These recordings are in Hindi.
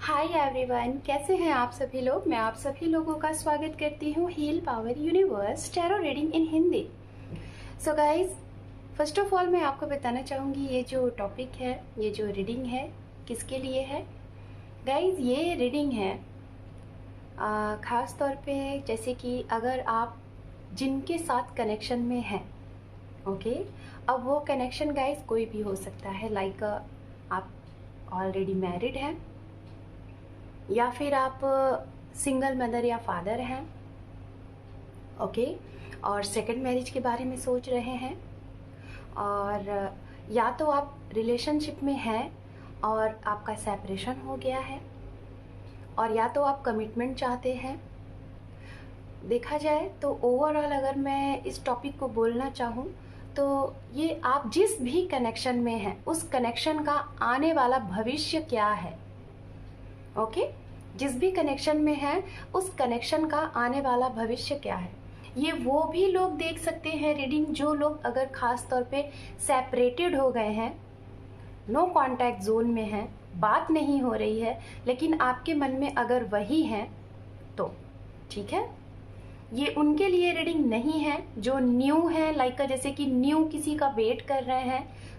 हाय एवरीवन, कैसे हैं आप सभी लोग। मैं आप सभी लोगों का स्वागत करती हूँ heal power universe tarot reading in Hindi. So guys, first of all मैं आपको बताना चाहूँगी ये जो टॉपिक है, ये जो रीडिंग है किसके लिए है। गाइज ये रीडिंग है ख़ास तौर पे जैसे कि अगर आप जिनके साथ कनेक्शन में हैं, ओके। अब वो कनेक्शन गाइज कोई भी हो सकता है, लाइक आप ऑलरेडी मैरिड हैं या फिर आप सिंगल मदर या फादर हैं, ओके, और सेकंड मैरिज के बारे में सोच रहे हैं, और या तो आप रिलेशनशिप में हैं और आपका सेपरेशन हो गया है, और या तो आप कमिटमेंट चाहते हैं। देखा जाए तो ओवरऑल अगर मैं इस टॉपिक को बोलना चाहूँ तो ये आप जिस भी कनेक्शन में हैं उस कनेक्शन का आने वाला भविष्य क्या है, ओके। जिस भी कनेक्शन में है उस कनेक्शन का आने वाला भविष्य क्या है, ये वो भी लोग देख सकते हैं रीडिंग जो लोग अगर खास तौर पे सेपरेटेड हो गए हैं, नो कांटेक्ट जोन में हैं, बात नहीं हो रही है, लेकिन आपके मन में अगर वही है तो ठीक है, ये उनके लिए रीडिंग नहीं है। जो न्यू है, लाइक जैसे कि न्यू किसी का वेट कर रहे हैं,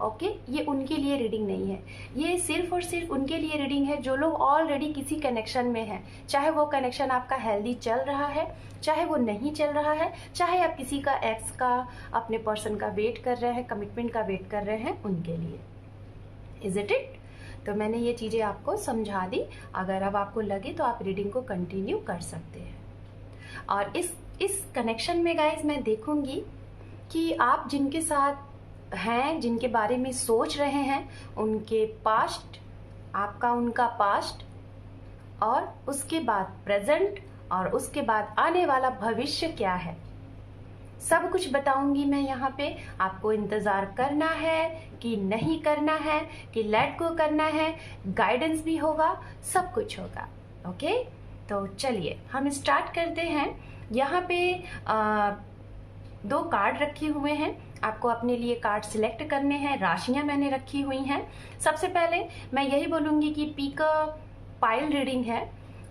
ओके, ये उनके लिए रीडिंग नहीं है। ये सिर्फ और सिर्फ उनके लिए रीडिंग है जो लोग ऑलरेडी किसी कनेक्शन में हैं, चाहे वो कनेक्शन आपका हेल्दी चल रहा है, चाहे वो नहीं चल रहा है, चाहे आप किसी का एक्स का, अपने पर्सन का वेट कर रहे हैं, कमिटमेंट का वेट कर रहे हैं, उनके लिए। Is it it? तो मैंने ये चीज़ें आपको समझा दी। अगर अब आपको लगे तो आप रीडिंग को कंटिन्यू कर सकते हैं। और इस कनेक्शन में गाइज मैं देखूंगी कि आप जिनके साथ हैं, जिनके बारे में सोच रहे हैं, उनके पास्ट, आपका उनका पास्ट, और उसके बाद प्रेजेंट, और उसके बाद आने वाला भविष्य क्या है, सब कुछ बताऊंगी मैं यहाँ पे। आपको इंतज़ार करना है कि नहीं करना है, कि लेट गो करना है, गाइडेंस भी होगा, सब कुछ होगा, ओके। तो चलिए हम स्टार्ट करते हैं। यहाँ पे दो कार्ड रखे हुए हैं, आपको अपने लिए कार्ड सिलेक्ट करने हैं। राशियां मैंने रखी हुई हैं। सबसे पहले मैं यही बोलूँगी कि पिक अ पाइल रीडिंग है।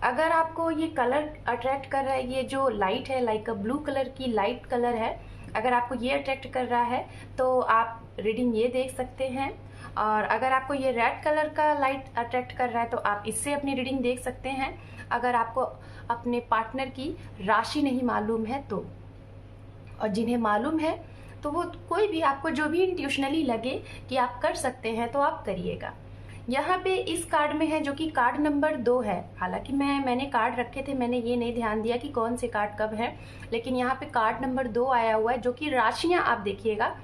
अगर आपको ये कलर अट्रैक्ट कर रहा है, ये जो लाइट है, लाइक अ ब्लू कलर की लाइट कलर है, अगर आपको ये अट्रैक्ट कर रहा है तो आप रीडिंग ये देख सकते हैं। और अगर आपको ये रेड कलर का लाइट अट्रैक्ट कर रहा है तो आप इससे अपनी रीडिंग देख सकते हैं। अगर आपको अपने पार्टनर की राशि नहीं मालूम है तो, और जिन्हें मालूम है तो वो कोई भी आपको जो भी इंट्यूशनली लगे कि आप कर सकते हैं तो आप करिएगा। यहाँ पे इस कार्ड में है जो कि कार्ड नंबर 2 है। हालांकि मैंने कार्ड रखे थे, मैंने ये नहीं ध्यान दिया कि कौन से कार्ड कब है, लेकिन यहाँ पे कार्ड नंबर 2 आया हुआ है जो कि राशियाँ आप देखिएगा।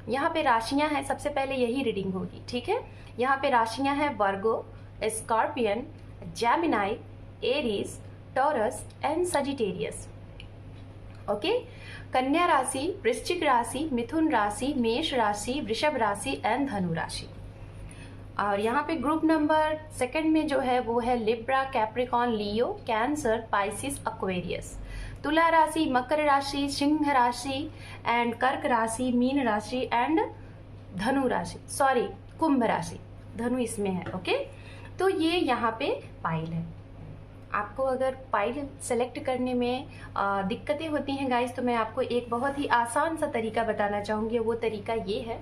यहाँ पे राशियाँ हैं, सबसे पहले यही रीडिंग होगी, ठीक है। यहाँ पे राशियाँ हैं Virgo, Scorpion, Gemini, Aries, Taurus and Sagittarius, okay. Kanya राशि, वृश्चिक राशि, मिथुन राशि, मेष राशि, वृषभ राशि एंड धनु राशि। और यहाँ पे ग्रुप नंबर सेकंड में जो है वो है लिब्रा, कैप्रिकॉन, लियो, कैंसर, पाइसिस, एक्वेरियस। तुला राशि, मकर राशि, सिंह राशि एंड कर्क राशि, मीन राशि एंड धनु राशि, सॉरी कुंभ राशि, धनु इसमें है, ओके। तो ये यहाँ पे पाइल है। आपको अगर पाइल सेलेक्ट करने में दिक्कतें होती हैं गाइस, तो मैं आपको एक बहुत ही आसान सा तरीका बताना चाहूँगी। वो तरीका ये है,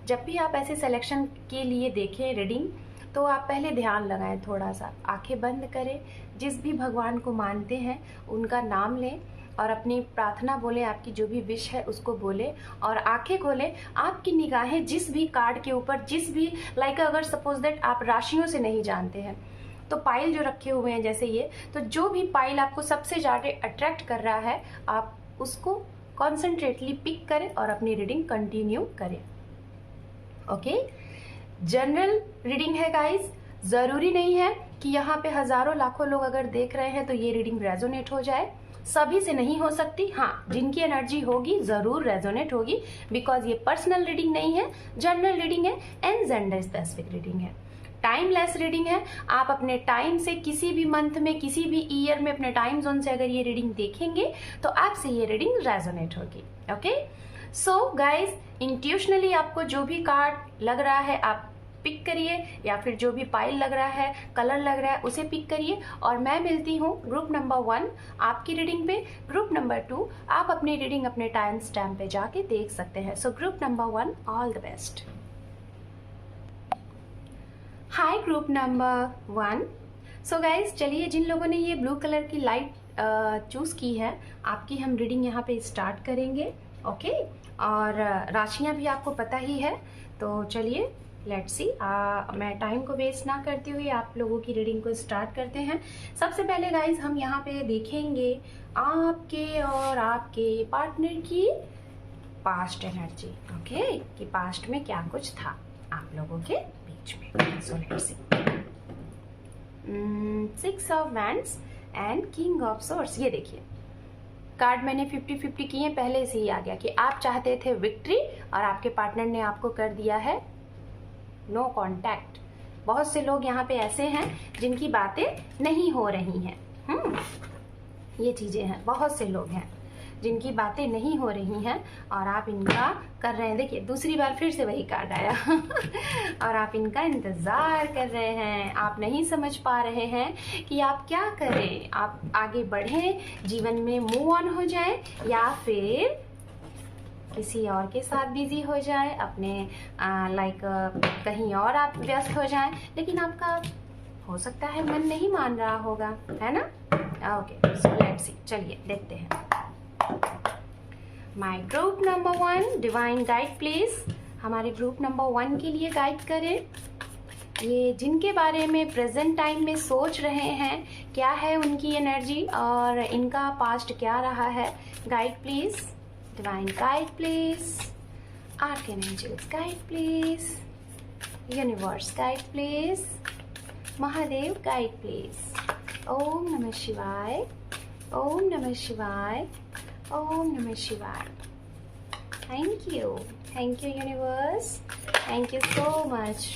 जब भी आप ऐसे सिलेक्शन के लिए देखें रीडिंग, तो आप पहले ध्यान लगाएं, थोड़ा सा आंखें बंद करें, जिस भी भगवान को मानते हैं उनका नाम लें और अपनी प्रार्थना बोलें, आपकी जो भी विश है उसको बोलें और आंखें खोलें। आपकी निगाहें जिस भी कार्ड के ऊपर, जिस भी, लाइक अगर सपोज दैट आप राशियों से नहीं जानते हैं तो पाइल जो रखे हुए हैं जैसे ये, तो जो भी पाइल आपको सबसे ज़्यादा अट्रैक्ट कर रहा है आप उसको कॉन्सेंट्रेटली पिक करें और अपनी रीडिंग कंटिन्यू करें, ओके। जनरल रीडिंग है गाइस, ज़रूरी नहीं है कि यहाँ पे हज़ारों लाखों लोग अगर देख रहे हैं तो ये रीडिंग रेजोनेट हो जाए। सभी से नहीं हो सकती, हाँ, जिनकी एनर्जी होगी ज़रूर रेजोनेट होगी, बिकॉज ये पर्सनल रीडिंग नहीं है, जनरल रीडिंग है एंड जेंडर स्पेसिफिक रीडिंग है, टाइमलेस रीडिंग है। आप अपने टाइम से किसी भी मंथ में, किसी भी ईयर में, अपने टाइम जोन से अगर ये रीडिंग देखेंगे तो आपसे ये रीडिंग रेजोनेट होगी, ओके। सो गाइज, इंट्यूशनली आपको जो भी कार्ड लग रहा है आप पिक करिए, या फिर जो भी पाइल लग रहा है, कलर लग रहा है, उसे पिक करिए। और मैं मिलती हूँ ग्रुप नंबर 1 आपकी रीडिंग पे। ग्रुप नंबर 2 आप अपनी रीडिंग अपने टाइम स्टैम्प पे जाके देख सकते हैं। So group number 1, all the best. Hi group number 1। So guys, चलिए जिन लोगों ने ये ब्लू कलर की लाइट चूज की है, आपकी हम रीडिंग यहाँ पे स्टार्ट करेंगे। ओके, और राशियाँ भी आपको पता ही है, तो चलिए लेट्स सी। मैं टाइम को वेस्ट ना करते हुए आप लोगों की रीडिंग को स्टार्ट करते हैं। सबसे पहले गाइज हम यहाँ पे देखेंगे आपके और आपके पार्टनर की पास्ट एनर्जी। ओके, कि पास्ट में क्या कुछ था आप लोगों के बीच में। सो let's C. 6 of wands and king of swords. ये देखिए, कार्ड मैंने 50-50 किए, पहले से ही आ गया कि आप चाहते थे विक्ट्री और आपके पार्टनर ने आपको कर दिया है नो कांटेक्ट। बहुत से लोग यहाँ पे ऐसे हैं जिनकी बातें नहीं हो रही हैं। ये चीजें हैं, बहुत से लोग हैं जिनकी बातें नहीं हो रही हैं और आप इनका कर रहे हैं। देखिए दूसरी बार फिर से वही कार्ड आया और आप इनका इंतजार कर रहे हैं। आप नहीं समझ पा रहे हैं कि आप क्या करें। आप आगे बढ़ें, जीवन में मूव ऑन हो जाए, या फिर किसी और के साथ बिजी हो जाए, अपने कहीं और आप व्यस्त हो जाएं। लेकिन आपका हो सकता है मन नहीं मान रहा होगा, है ना। ओके, सो लेट्स सी, चलिए देखते हैं। My group number 1, divine guide please. हमारे ग्रुप नंबर 1 के लिए गाइड करें। ये जिनके बारे में प्रेजेंट टाइम में सोच रहे हैं, क्या है उनकी एनर्जी और इनका पास्ट क्या रहा है। Guide please, divine guide please, archangels guide please, universe guide please, Mahadev guide please. ओम नमः शिवाय, ओम नमः शिवाय, ओम नमः शिवाय। Thank you universe, thank you so much.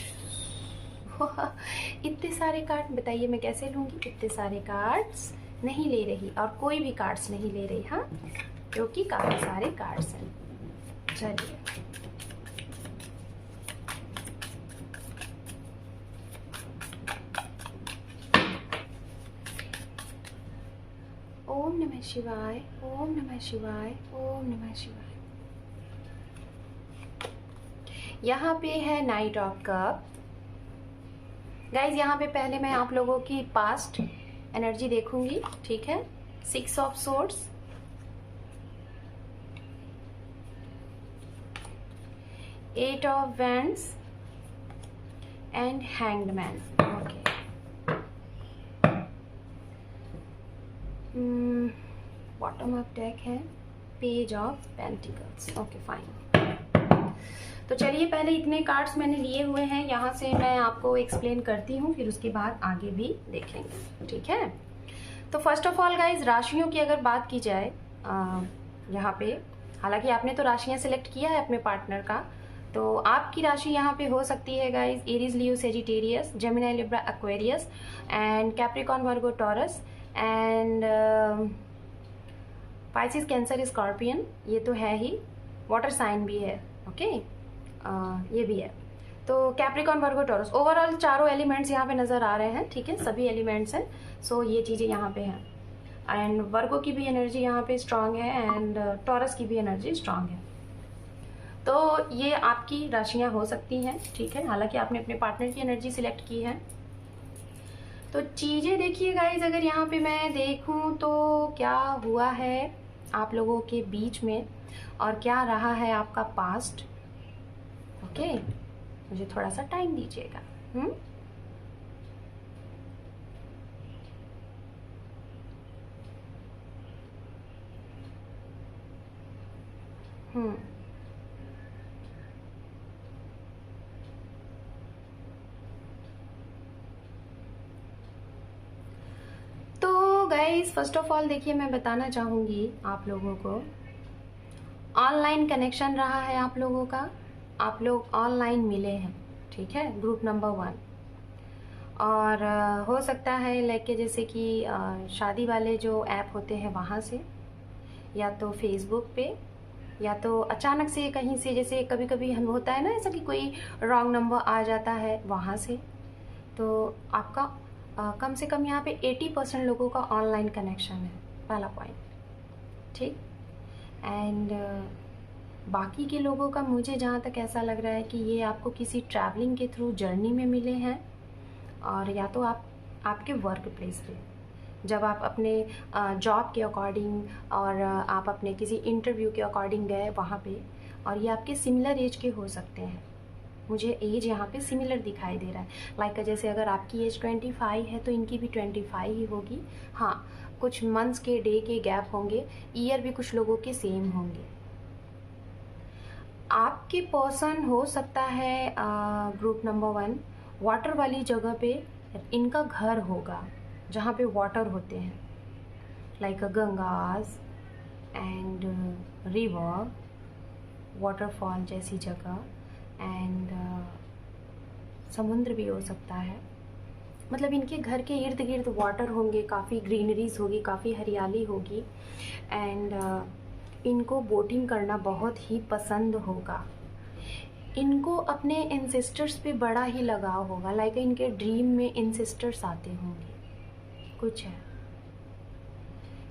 इतने सारे कार्ड, बताइए मैं कैसे लूँगी। इतने सारे कार्ड्स नहीं ले रही, और कोई भी कार्ड्स नहीं ले रही, हाँ, क्योंकि काफ़ी सारे कार्ड्स हैं। चलिए, ओम नमः शिवाय, ओम नमः शिवाय, ओम नमः शिवाय। यहाँ पे है नाइट ऑफ कप। गाइज यहाँ पे पहले मैं आप लोगों की पास्ट एनर्जी देखूंगी, ठीक है। 6 of swords, 8 of wands and hanged man. Okay, bottom of deck है page of pentacles. Okay fine. तो चलिए, पहले इतने कार्ड्स मैंने लिए हुए हैं, यहाँ से मैं आपको एक्सप्लेन करती हूँ, फिर उसके बाद आगे भी देखेंगे, ठीक है। तो फर्स्ट ऑफ ऑल गाइज, राशियों की अगर बात की जाए यहाँ पे, हालांकि आपने तो राशियाँ सिलेक्ट किया है अपने पार्टनर का, तो आपकी राशि यहाँ पे हो सकती है guys Aries, Leo, Sagittarius, Gemini, Libra, Aquarius and Capricorn, Virgo, taurus and Pisces, cancer, scorpion. ये तो है ही, वाटर साइन भी है, ओके, ये भी है। तो कैप्रिकॉर्न, वर्गो, टॉरस, ओवरऑल चारों एलिमेंट्स यहाँ पे नजर आ रहे हैं, ठीक है, सभी एलिमेंट्स हैं। सो ये चीज़ें यहाँ पे हैं, एंड वर्गो की भी एनर्जी यहाँ पे स्ट्रांग है एंड टॉरस की भी एनर्जी स्ट्रांग है। तो ये आपकी राशियाँ हो सकती हैं, ठीक है, हालांकि आपने अपने पार्टनर की एनर्जी सिलेक्ट की है। तो चीज़ें देखिए गाइज, अगर यहाँ पे मैं देखूँ तो क्या हुआ है आप लोगों के बीच में और क्या रहा है आपका पास्ट। ओके, मुझे थोड़ा सा टाइम दीजिएगा। तो गाइस, फर्स्ट ऑफ ऑल देखिए, मैं बताना चाहूँगी आप लोगों को, ऑनलाइन कनेक्शन रहा है आप लोगों का, आप लोग ऑनलाइन मिले हैं, ठीक है, ग्रुप नंबर 1। और हो सकता है लाइक के जैसे कि शादी वाले जो ऐप होते हैं वहाँ से, या तो फेसबुक पे, या तो अचानक से कहीं से, जैसे कभी कभी हम होता है ना ऐसा कि कोई रॉन्ग नंबर आ जाता है वहाँ से। तो आपका कम से कम यहाँ पे 80% लोगों का ऑनलाइन कनेक्शन है, पहला पॉइंट, ठीक। एंड बाकी के लोगों का मुझे जहाँ तक ऐसा लग रहा है कि ये आपको किसी ट्रैवलिंग के थ्रू जर्नी में मिले हैं, और या तो आपके वर्क प्लेस पे जब आप अपने जॉब के अकॉर्डिंग और आप अपने किसी इंटरव्यू के अकॉर्डिंग गए वहाँ पे, और ये आपके सिमिलर एज के हो सकते हैं। मुझे एज यहाँ पे सिमिलर दिखाई दे रहा है, लाइक जैसे अगर आपकी एज 25 है तो इनकी भी 25 ही होगी। हाँ, कुछ मंथ्स के डे के गैप होंगे, ईयर भी कुछ लोगों के सेम होंगे। आपके पर्सन हो सकता है ग्रुप नंबर 1 वाटर वाली जगह पे इनका घर होगा, जहाँ पे वाटर होते हैं, like Gangas and river, waterfall जैसी जगह, एंड समुद्र भी हो सकता है। मतलब इनके घर के इर्द गिर्द वाटर होंगे, काफ़ी ग्रीनरीज होगी, काफ़ी हरियाली होगी, एंड इनको बोटिंग करना बहुत ही पसंद होगा। इनको अपने एंसेस्टर्स पे बड़ा ही लगाव होगा, लाइक इनके ड्रीम में एंसेस्टर्स आते होंगे, कुछ है।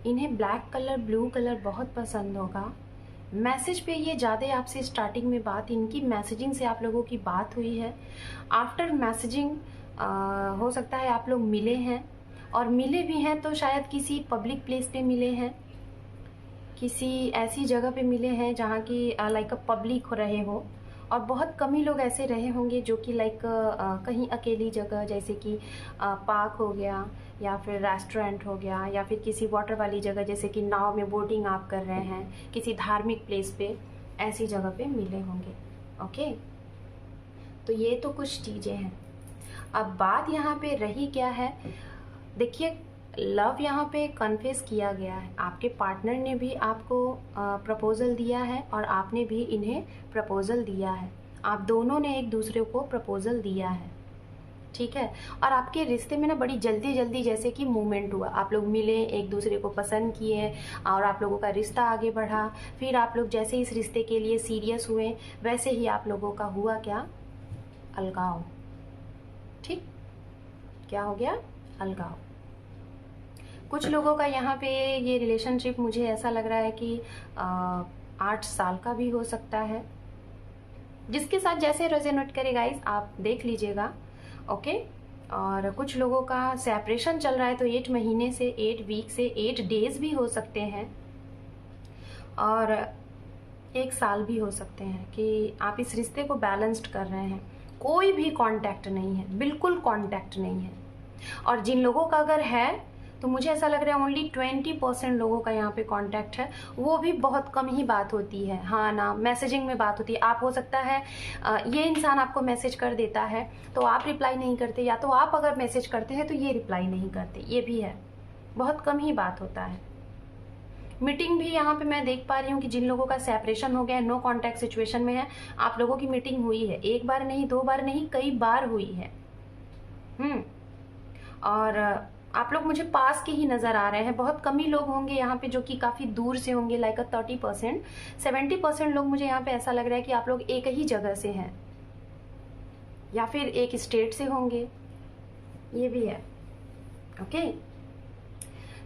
इन्हें ब्लैक कलर, ब्लू कलर बहुत पसंद होगा। मैसेज पे ये ज़्यादा आपसे स्टार्टिंग में बात, इनकी मैसेजिंग से आप लोगों की बात हुई है। आफ्टर मैसेजिंग हो सकता है आप लोग मिले हैं, और मिले भी हैं तो शायद किसी पब्लिक प्लेस पे मिले हैं, किसी ऐसी जगह पे मिले हैं जहाँ की लाइक पब्लिक हो रहे हो, और बहुत कम ही लोग ऐसे रहे होंगे जो कि लाइक कहीं अकेली जगह, जैसे कि पार्क हो गया, या फिर रेस्टोरेंट हो गया, या फिर किसी वाटर वाली जगह जैसे कि नाव में बोटिंग आप कर रहे हैं, किसी धार्मिक प्लेस पे, ऐसी जगह पे मिले होंगे। ओके, तो ये तो कुछ चीज़ें हैं। अब बात यहाँ पे रही क्या है, देखिए लव यहाँ पे कन्फेस किया गया है, आपके पार्टनर ने भी आपको प्रपोजल दिया है और आपने भी इन्हें प्रपोजल दिया है, आप दोनों ने एक दूसरे को प्रपोजल दिया है, ठीक है। और आपके रिश्ते में ना बड़ी जल्दी जल्दी जैसे कि मूवमेंट हुआ, आप लोग मिले, एक दूसरे को पसंद किए, और आप लोगों का रिश्ता आगे बढ़ा। फिर आप लोग जैसे इस रिश्ते के लिए सीरियस हुए, वैसे ही आप लोगों का हुआ क्या, अलगाव, ठीक। क्या हो गया, अलगाव। कुछ लोगों का यहाँ पे ये रिलेशनशिप मुझे ऐसा लग रहा है कि 8 साल का भी हो सकता है, जिसके साथ जैसे रेजोनेट करे गाइस आप देख लीजिएगा, ओके। और कुछ लोगों का सेपरेशन चल रहा है, तो 8 महीने से, 8 वीक से 8 डेज भी हो सकते हैं, और 1 साल भी हो सकते हैं कि आप इस रिश्ते को बैलेंस्ड कर रहे हैं। कोई भी कांटेक्ट नहीं है, बिल्कुल कांटेक्ट नहीं है। और जिन लोगों का अगर है तो मुझे ऐसा लग रहा है ओनली 20% लोगों का यहाँ पे कांटेक्ट है, वो भी बहुत कम ही बात होती है, हाँ ना, मैसेजिंग में बात होती है। आप हो सकता है ये इंसान आपको मैसेज कर देता है तो आप रिप्लाई नहीं करते, या तो आप अगर मैसेज करते हैं तो ये रिप्लाई नहीं करते, ये भी है, बहुत कम ही बात होता है। मीटिंग भी यहाँ पे मैं देख पा रही हूँ कि जिन लोगों का सेपरेशन हो गया है, नो कॉन्टैक्ट सिचुएशन में है, आप लोगों की मीटिंग हुई है, 1 बार नहीं, 2 बार नहीं, कई बार हुई है। और आप लोग मुझे पास के ही नज़र आ रहे हैं, बहुत कम ही लोग होंगे यहाँ पे जो कि काफ़ी दूर से होंगे, लाइक 30%, 70% लोग मुझे यहाँ पे ऐसा लग रहा है कि आप लोग एक ही जगह से हैं, या फिर एक स्टेट से होंगे, ये भी है, ओके।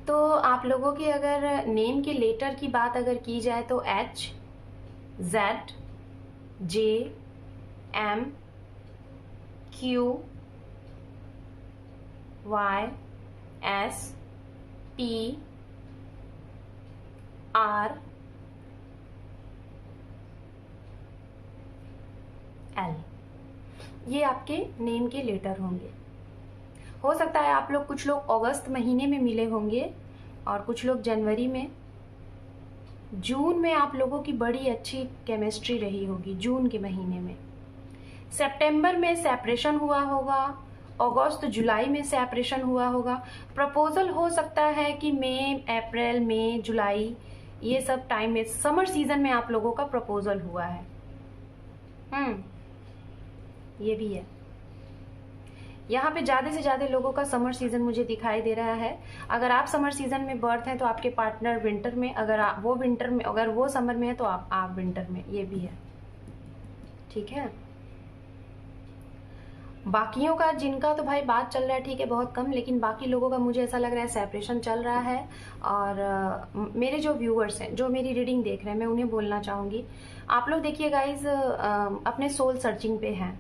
तो आप लोगों के अगर नेम के लेटर की बात अगर की जाए तो H, Z, J, M, Q, Y, S, P, R, L, ये आपके नेम के लेटर होंगे। हो सकता है आप लोग, कुछ लोग अगस्त महीने में मिले होंगे और कुछ लोग जनवरी में, जून में आप लोगों की बड़ी अच्छी केमिस्ट्री रही होगी, जून के महीने में। सितंबर में सेपरेशन हुआ होगा, अगस्त जुलाई में सेपरेशन हुआ होगा। प्रपोजल हो सकता है कि मई, अप्रैल, मई, जुलाई, ये सब टाइम में, समर सीजन में आप लोगों का प्रपोजल हुआ है। ये भी है। यहाँ पे ज़्यादा से ज़्यादा लोगों का समर सीजन मुझे दिखाई दे रहा है। अगर आप समर सीजन में बर्थ हैं तो आपके पार्टनर विंटर में, अगर वो विंटर में, अगर वो समर में है तो आप विंटर में, ये भी है। ठीक है, बाकियों का जिनका तो भाई बात चल रहा है ठीक है बहुत कम, लेकिन बाकी लोगों का मुझे ऐसा लग रहा है सेपरेशन चल रहा है। और मेरे जो व्यूअर्स हैं, जो मेरी रीडिंग देख रहे हैं, मैं उन्हें बोलना चाहूँगी, आप लोग देखिए गाइज, अपने सोल सर्चिंग पे हैं।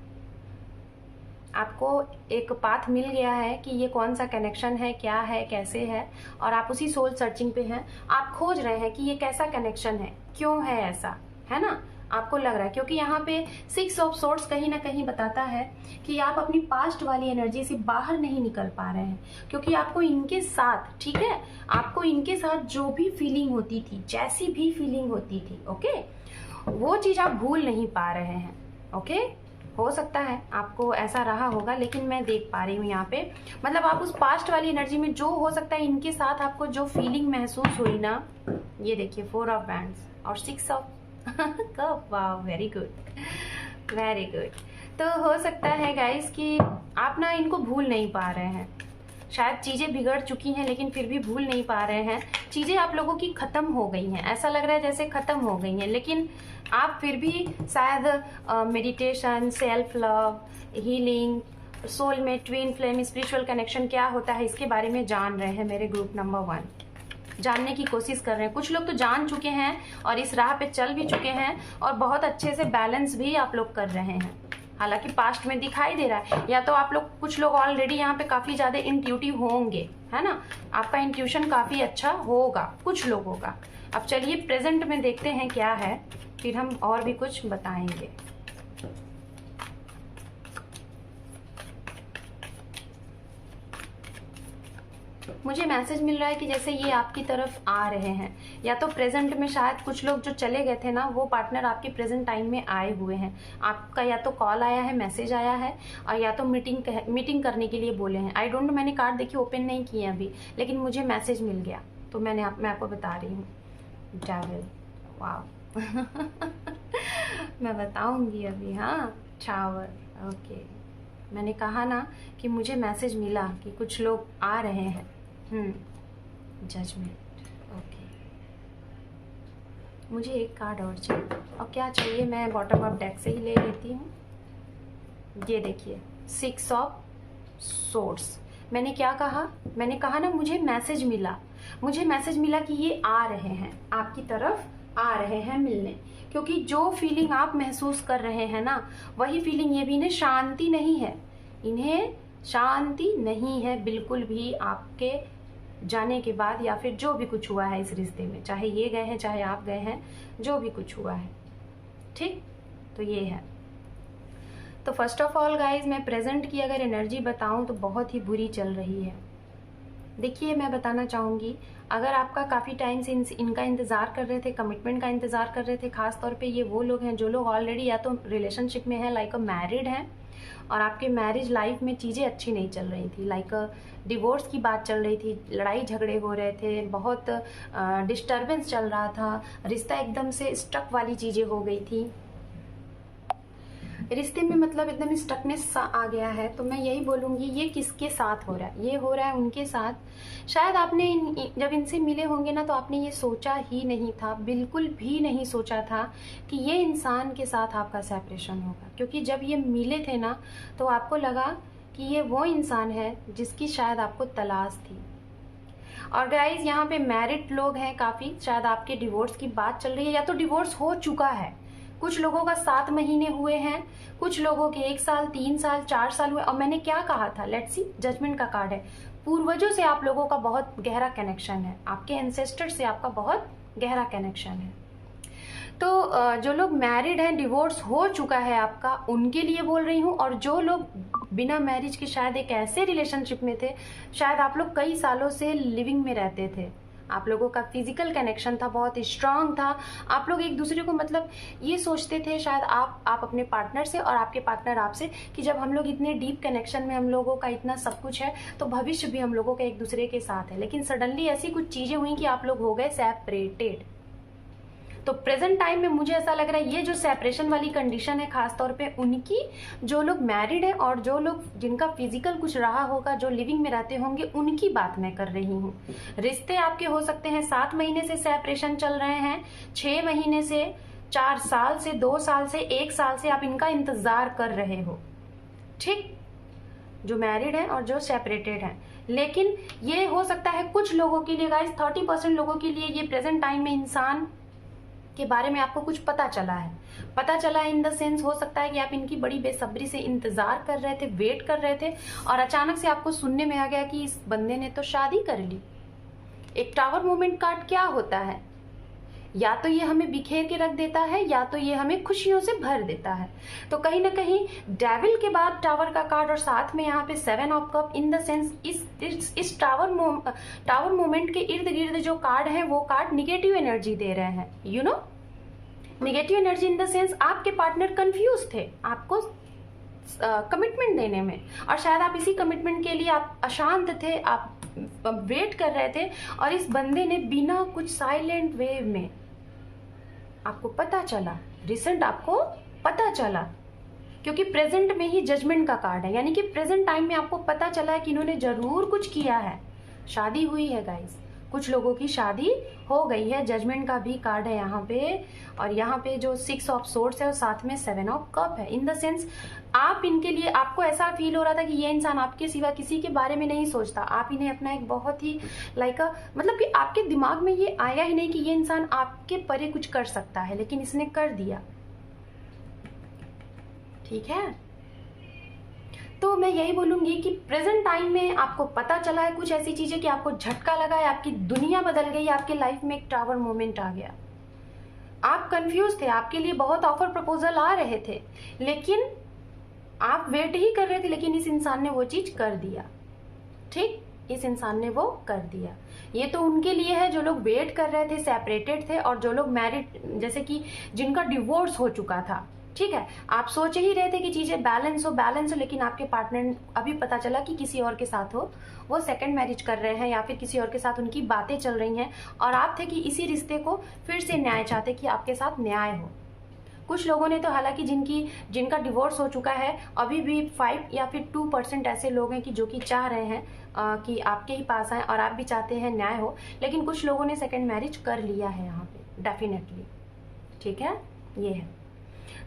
आपको एक पाथ मिल गया है कि ये कौन सा कनेक्शन है, क्या है, कैसे है, और आप उसी सोल सर्चिंग पे हैं। आप खोज रहे हैं कि ये कैसा कनेक्शन है, क्यों है ऐसा, है ना, आपको लग रहा है। क्योंकि यहाँ पे 6 ऑफ सोर्ड्स कहीं ना कहीं बताता है कि आप अपनी पास्ट वाली एनर्जी से बाहर नहीं निकल पा रहे हैं, क्योंकि आपको इनके साथ, ठीक है, आपको इनके साथ जो भी फीलिंग होती थी, जैसी भी फीलिंग होती थी, ओके, वो चीज आप भूल नहीं पा रहे हैं। ओके, हो सकता है आपको ऐसा रहा होगा, लेकिन मैं देख पा रही हूँ यहाँ पे, मतलब आप उस पास्ट वाली एनर्जी में जो हो सकता है इनके साथ आपको जो फीलिंग महसूस हुई ना, ये देखिए 4 ऑफ बैंड्स और 6 ऑफ कप। वाह, वेरी गुड, वेरी गुड। तो हो सकता है गाइस कि आप ना इनको भूल नहीं पा रहे हैं, शायद चीज़ें बिगड़ चुकी हैं लेकिन फिर भी भूल नहीं पा रहे हैं। चीज़ें आप लोगों की ख़त्म हो गई हैं, ऐसा लग रहा है जैसे ख़त्म हो गई हैं, लेकिन आप फिर भी शायद meditation, self love, healing, soulmate, twin flame, spiritual connection क्या होता है इसके बारे में जान रहे हैं। मेरे ग्रुप नंबर 1 जानने की कोशिश कर रहे हैं। कुछ लोग तो जान चुके हैं और इस राह पे चल भी चुके हैं और बहुत अच्छे से बैलेंस भी आप लोग कर रहे हैं। हालांकि पास्ट में दिखाई दे रहा है, या तो आप लोग, कुछ लोग ऑलरेडी यहाँ पे काफ़ी ज़्यादा इंट्यूटिव होंगे, है ना, आपका इंट्यूशन काफ़ी अच्छा होगा कुछ लोगों का। अब चलिए प्रेजेंट में देखते हैं क्या है, फिर हम और भी कुछ बताएंगे। मुझे मैसेज मिल रहा है कि जैसे ये आपकी तरफ आ रहे हैं, या तो प्रेजेंट में शायद कुछ लोग जो चले गए थे ना, वो पार्टनर आपके प्रेजेंट टाइम में आए हुए हैं। आपका या तो कॉल आया है, मैसेज आया है, और या तो मीटिंग करने के लिए बोले हैं। आई डोंट नो, मैंने कार्ड देखिए ओपन नहीं किए अभी, लेकिन मुझे मैसेज मिल गया तो मैं आपको बता रही हूँ। डेविल, वाह मैं बताऊंगी अभी। हाँ, टावर, ओके, मैंने कहा ना कि मुझे मैसेज मिला कि कुछ लोग आ रहे हैं। जजमेंट, ओके, मुझे एक कार्ड और चाहिए, और क्या चाहिए, मैं बॉटम ऑफ डेक से ही ले लेती हूँ। ये देखिए 6 ऑफ सोर्ड्स। मैंने क्या कहा, मैंने कहा ना मुझे मैसेज मिला कि ये आ रहे हैं, आपकी तरफ आ रहे हैं मिलने। क्योंकि जो फीलिंग आप महसूस कर रहे हैं ना, वही फीलिंग ये भी, इन्हें शांति नहीं है, इन्हें शांति नहीं है बिल्कुल भी। आपके जाने के बाद या फिर जो भी कुछ हुआ है इस रिश्ते में, चाहे ये गए हैं चाहे आप गए हैं, जो भी कुछ हुआ है, ठीक, तो ये है। तो फर्स्ट ऑफ ऑल गाइज, मैं प्रेजेंट की अगर एनर्जी बताऊं तो बहुत ही बुरी चल रही है। देखिए, मैं बताना चाहूँगी, अगर आपका काफ़ी टाइम से इनका इंतज़ार कर रहे थे, कमिटमेंट का इंतज़ार कर रहे थे, खास तौर पे ये वो लोग हैं जो लोग ऑलरेडी या तो रिलेशनशिप में हैं, लाइक मैरिड हैं, और आपके मैरिज लाइफ में चीज़ें अच्छी नहीं चल रही थी, लाइक डिवोर्स की बात चल रही थी, लड़ाई झगड़े हो रहे थे, बहुत डिस्टर्बेंस चल रहा था, रिश्ता एकदम से स्टक वाली चीज़ें हो गई थी रिश्ते में, मतलब एकदम स्टकनेस सा आ गया है। तो मैं यही बोलूँगी, ये किसके साथ हो रहा है, ये हो रहा है उनके साथ। शायद आपने जब इनसे मिले होंगे ना, तो आपने ये सोचा ही नहीं था, बिल्कुल भी नहीं सोचा था कि ये इंसान के साथ आपका सेपरेशन होगा। क्योंकि जब ये मिले थे ना, तो आपको लगा कि ये वो इंसान है जिसकी शायद आपको तलाश थी। और गाइज, यहाँ पे मैरिड लोग हैं काफ़ी, शायद आपके डिवोर्स की बात चल रही है, या तो डिवोर्स हो चुका है। कुछ लोगों का 7 महीने हुए हैं, कुछ लोगों के 1 साल, 3 साल, 4 साल हुए। और मैंने क्या कहा था, लेट्स सी, जजमेंट का कार्ड है। पूर्वजों से आप लोगों का बहुत गहरा कनेक्शन है, आपके एंसेस्टर से आपका बहुत गहरा कनेक्शन है। तो जो लोग मैरिड हैं, डिवोर्स हो चुका है आपका, उनके लिए बोल रही हूँ। और जो लोग बिना मैरिज के शायद एक ऐसे रिलेशनशिप में थे, शायद आप लोग कई सालों से लिविंग में रहते थे, आप लोगों का फिजिकल कनेक्शन था, बहुत स्ट्रांग था, आप लोग एक दूसरे को, मतलब ये सोचते थे शायद आप अपने पार्टनर से और आपके पार्टनर आपसे, कि जब हम लोग इतने डीप कनेक्शन में, हम लोगों का इतना सब कुछ है, तो भविष्य भी हम लोगों का एक दूसरे के साथ है। लेकिन सडनली ऐसी कुछ चीज़ें हुई कि आप लोग हो गए सेपरेटेड। तो प्रेजेंट टाइम में मुझे ऐसा लग रहा है ये जो सेपरेशन वाली कंडीशन है खासतौर पे उनकी, जो लोग मैरिड है और जो लोग जिनका फिजिकल कुछ रहा होगा, जो लिविंग में रहते होंगे, उनकी बात मैं कर रही हूँ। रिश्ते आपके हो सकते हैं 7 महीने से सेपरेशन चल रहे हैं, 6 महीने से, 4 साल से, 2 साल से, 1 साल से आप इनका इंतजार कर रहे हो, ठीक, जो मैरिड है और जो सेपरेटेड है। लेकिन ये हो सकता है कुछ लोगों के लिए गाइस, 30% लोगों के लिए ये प्रेजेंट टाइम में इंसान के बारे में आपको कुछ पता चला है। पता चला है इन द सेंस, हो सकता है कि आप इनकी बड़ी बेसब्री से इंतजार कर रहे थे, वेट कर रहे थे, और अचानक से आपको सुनने में आ गया कि इस बंदे ने तो शादी कर ली। एक टावर मोमेंट कार्ड क्या होता है? या तो ये हमें बिखेर के रख देता है, या तो ये हमें खुशियों से भर देता है। तो कहीं ना कहीं डेविल के बाद टावर का कार्ड और साथ में यहाँ पे 7 of cup, in the sense इस टावर मोमेंट के इर्द गिर्द जो कार्ड है वो कार्ड निगेटिव एनर्जी दे रहे हैं। You know, negative energy in the sense आपके पार्टनर कंफ्यूज थे आपको कमिटमेंट देने में, और शायद आप इसी कमिटमेंट के लिए आप अशांत थे, आप वेट कर रहे थे, और इस बंदे ने बिना कुछ साइलेंट वे में आपको पता चला, रिसेंट आपको पता चला, क्योंकि प्रेजेंट में ही जजमेंट का कार्ड है, यानी कि प्रेजेंट टाइम में आपको पता चला है कि इन्होंने जरूर कुछ किया है। शादी हुई है गाइस, कुछ लोगों की शादी हो गई है, जजमेंट का भी कार्ड है यहाँ पे, और यहाँ पे जो 6 ऑफ सोर्ड्स है और साथ में 7 ऑफ कप है। इन द सेंस आप इनके लिए, आपको ऐसा फील हो रहा था कि ये इंसान आपके सिवा किसी के बारे में नहीं सोचता, आप इन्हें अपना एक बहुत ही मतलब कि आपके दिमाग में ये आया ही नहीं कि ये इंसान आपके परे कुछ कर सकता है, लेकिन इसने कर दिया। ठीक है, तो मैं यही बोलूंगी कि प्रेजेंट टाइम में आपको पता चला है कुछ ऐसी चीजें कि आपको झटका लगा है, आपकी दुनिया बदल गई, आपके लाइफ में एक टावर मोमेंट आ गया। आप कंफ्यूज थे, आपके लिए बहुत ऑफर प्रपोजल आ रहे थे, लेकिन आप वेट ही कर रहे थे, लेकिन इस इंसान ने वो चीज कर दिया। ठीक, इस इंसान ने वो कर दिया। ये तो उनके लिए है जो लोग वेट कर रहे थे, सेपरेटेड थे, और जो लोग मैरिड, जैसे कि जिनका डिवोर्स हो चुका था। ठीक है, आप सोच ही रहे थे कि चीजें बैलेंस हो, लेकिन आपके पार्टनर अभी पता चला कि किसी और के साथ हो, वो सेकंड मैरिज कर रहे हैं, या फिर किसी और के साथ उनकी बातें चल रही हैं, और आप थे कि इसी रिश्ते को फिर से न्याय चाहते कि आपके साथ न्याय हो। कुछ लोगों ने तो, हालांकि जिनका डिवोर्स हो चुका है, अभी भी 5 या फिर 2% ऐसे लोग हैं कि जो कि चाह रहे हैं कि आपके ही पास आए, और आप भी चाहते हैं न्याय हो, लेकिन कुछ लोगों ने सेकंड मैरिज कर लिया है यहाँ पे डेफिनेटली। ठीक है, ये है।